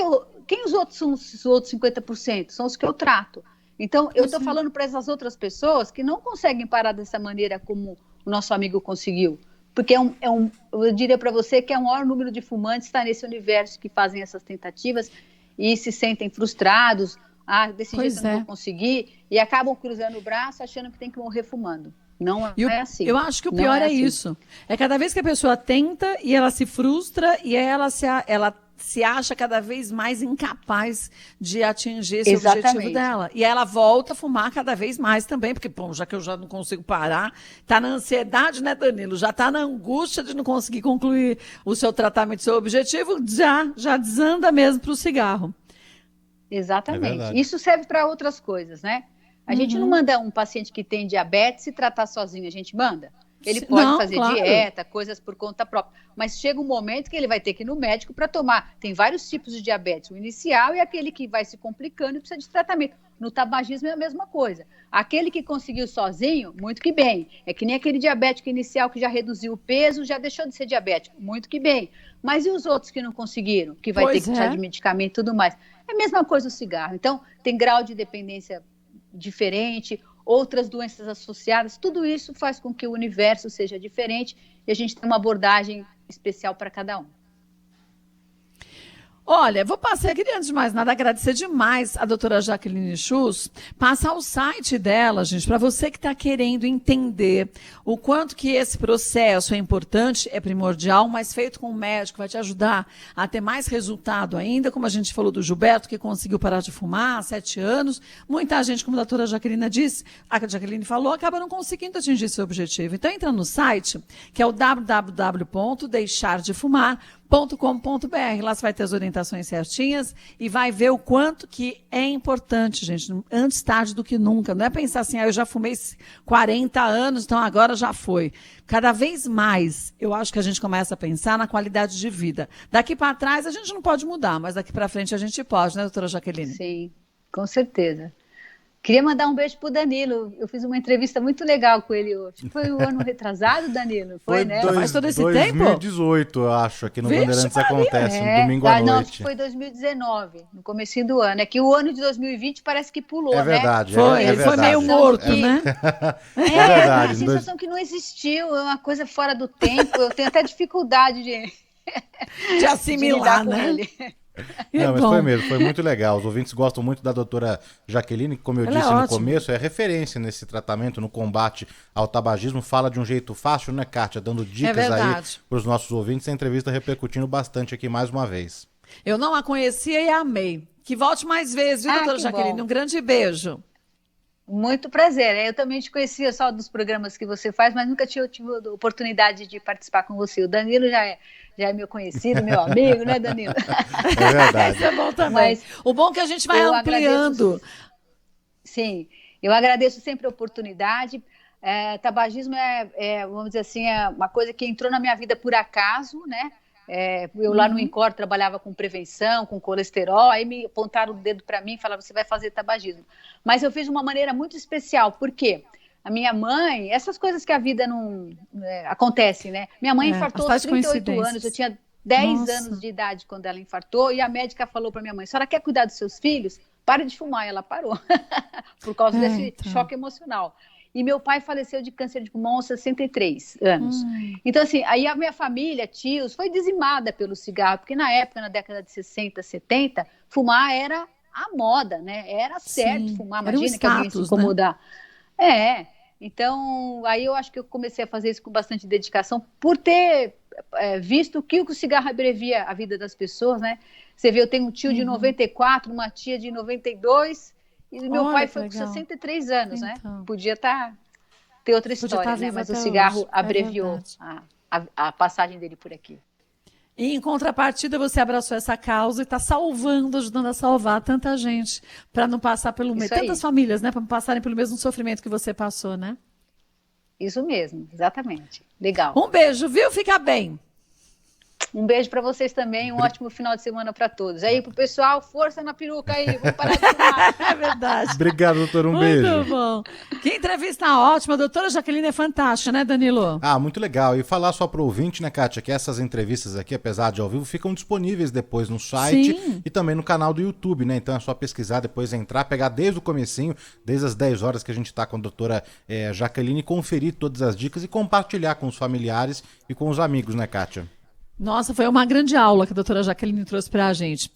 os outros são os outros 50%? São os que eu trato. Então, eu estou falando para essas outras pessoas que não conseguem parar dessa maneira como o nosso amigo conseguiu. Porque eu diria para você que é o maior número de fumantes está nesse universo que fazem essas tentativas e se sentem frustrados, desse jeito eu não vou conseguir, e acabam cruzando o braço achando que tem que morrer fumando. Não é assim. Eu acho que o pior é isso. É cada vez que a pessoa tenta e ela se frustra e ela se acha cada vez mais incapaz de atingir esse objetivo dela. E ela volta a fumar cada vez mais também, porque, já que eu já não consigo parar, tá na ansiedade, né, Danilo? Já tá na angústia de não conseguir concluir o seu tratamento, seu objetivo, já desanda mesmo para o cigarro. Exatamente. Isso serve para outras coisas, né? A gente não manda um paciente que tem diabetes se tratar sozinho, a gente manda. Ele pode fazer dieta, coisas por conta própria. Mas chega um momento que ele vai ter que ir no médico para tomar. Tem vários tipos de diabetes. O inicial é aquele que vai se complicando e precisa de tratamento. No tabagismo é a mesma coisa. Aquele que conseguiu sozinho, muito que bem. É que nem aquele diabético inicial que já reduziu o peso, já deixou de ser diabético. Muito que bem. Mas e os outros que não conseguiram? Que vai ter que precisar de medicamento e tudo mais. É a mesma coisa o cigarro. Então, tem grau de dependência diferente, outras doenças associadas, tudo isso faz com que o universo seja diferente e a gente tem uma abordagem especial para cada um. Olha, vou passar, queria antes de mais nada agradecer demais a doutora Jaqueline Schuss, passar o site dela, gente, para você que está querendo entender o quanto que esse processo é importante, é primordial, mas feito com um médico vai te ajudar a ter mais resultado ainda, como a gente falou do Gilberto, que conseguiu parar de fumar há 7 anos, muita gente, como a doutora Jaqueline disse, a Jaqueline falou, acaba não conseguindo atingir seu objetivo. Então entra no site, que é o www.deixardefumar.com.br. Lá você vai ter as orientações certinhas e vai ver o quanto que é importante, gente, antes tarde do que nunca. Não é pensar assim, eu já fumei 40 anos, então agora já foi. Cada vez mais, eu acho que a gente começa a pensar na qualidade de vida. Daqui para trás a gente não pode mudar, mas daqui para frente a gente pode, né, doutora Jaqueline? Sim, com certeza. Queria mandar um beijo pro Danilo. Eu fiz uma entrevista muito legal com ele hoje. Foi o ano retrasado, Danilo? Foi, né? Faz todo esse 2018, eu acho, aqui no Bandeirantes acontece, no domingo à noite. Não, acho que foi 2019, no comecinho do ano. É que o ano de 2020 parece que pulou, né? É verdade. Ele foi meio morto, né? É verdade. A sensação que não existiu, é uma coisa fora do tempo. Eu tenho até dificuldade de assimilar, de né? ele. Não, mas foi mesmo, foi muito legal. Os ouvintes gostam muito da doutora Jaqueline, que, como eu disse no começo, é referência nesse tratamento, no combate ao tabagismo. Fala de um jeito fácil, né, Kátia? Dando dicas aí para os nossos ouvintes. A entrevista repercutindo bastante aqui mais uma vez. Eu não a conhecia e amei. Que volte mais vezes, viu, doutora Jaqueline? Bom. Um grande beijo. Muito prazer. Eu também te conhecia só dos programas que você faz, mas nunca tive a oportunidade de participar com você. O Danilo já é meu conhecido, meu amigo, né, Danilo? É verdade. Isso é bom também. Mas o bom é que a gente vai ampliando. Sim, eu agradeço sempre a oportunidade. Tabagismo vamos dizer assim, é uma coisa que entrou na minha vida por acaso, né? Eu lá no INCOR trabalhava com prevenção, com colesterol, aí me apontaram o dedo para mim e falaram, você vai fazer tabagismo. Mas eu fiz de uma maneira muito especial, por quê? A minha mãe, essas coisas que a vida não acontecem, né? Minha mãe infartou aos 38 anos, eu tinha 10 anos de idade quando ela infartou, e a médica falou para minha mãe, a senhora quer cuidar dos seus filhos? Pare de fumar, e ela parou, por causa desse choque emocional. E meu pai faleceu de câncer de pulmão aos 63 anos. Então, assim, aí a minha família, tios, foi dizimada pelo cigarro, porque na época, na década de 60, 70, fumar era a moda, né? Era certo fumar, imagina que alguém se incomodar. Né? Então, aí eu acho que eu comecei a fazer isso com bastante dedicação, por ter visto o que o cigarro abrevia a vida das pessoas, né? Você vê, eu tenho um tio de 94, uma tia de 92... E meu pai foi com 63 anos, né? Podia ter outra história, né? Mas o cigarro abreviou a passagem dele por aqui. E em contrapartida, você abraçou essa causa e está salvando, ajudando a salvar tanta gente, para não passar pelo mesmo. Tantas famílias, né? Para não passarem pelo mesmo sofrimento que você passou, né? Isso mesmo, exatamente. Legal. Um beijo, viu? Fica bem. Um beijo para vocês também, um ótimo final de semana para todos. Aí pro pessoal, força na peruca aí, vamos parar de fumar. É verdade. Obrigado, doutor, beijo. Muito bom. Que entrevista ótima, a doutora Jaqueline é fantástica, né, Danilo? Muito legal. E falar só pro ouvinte, né, Kátia, que essas entrevistas aqui, apesar de ao vivo, ficam disponíveis depois no site e também no canal do YouTube, né? Então é só pesquisar, depois entrar, pegar desde o comecinho, desde as 10 horas que a gente tá com a doutora Jaqueline, conferir todas as dicas e compartilhar com os familiares e com os amigos, né, Kátia? Nossa, foi uma grande aula que a doutora Jaqueline trouxe para a gente.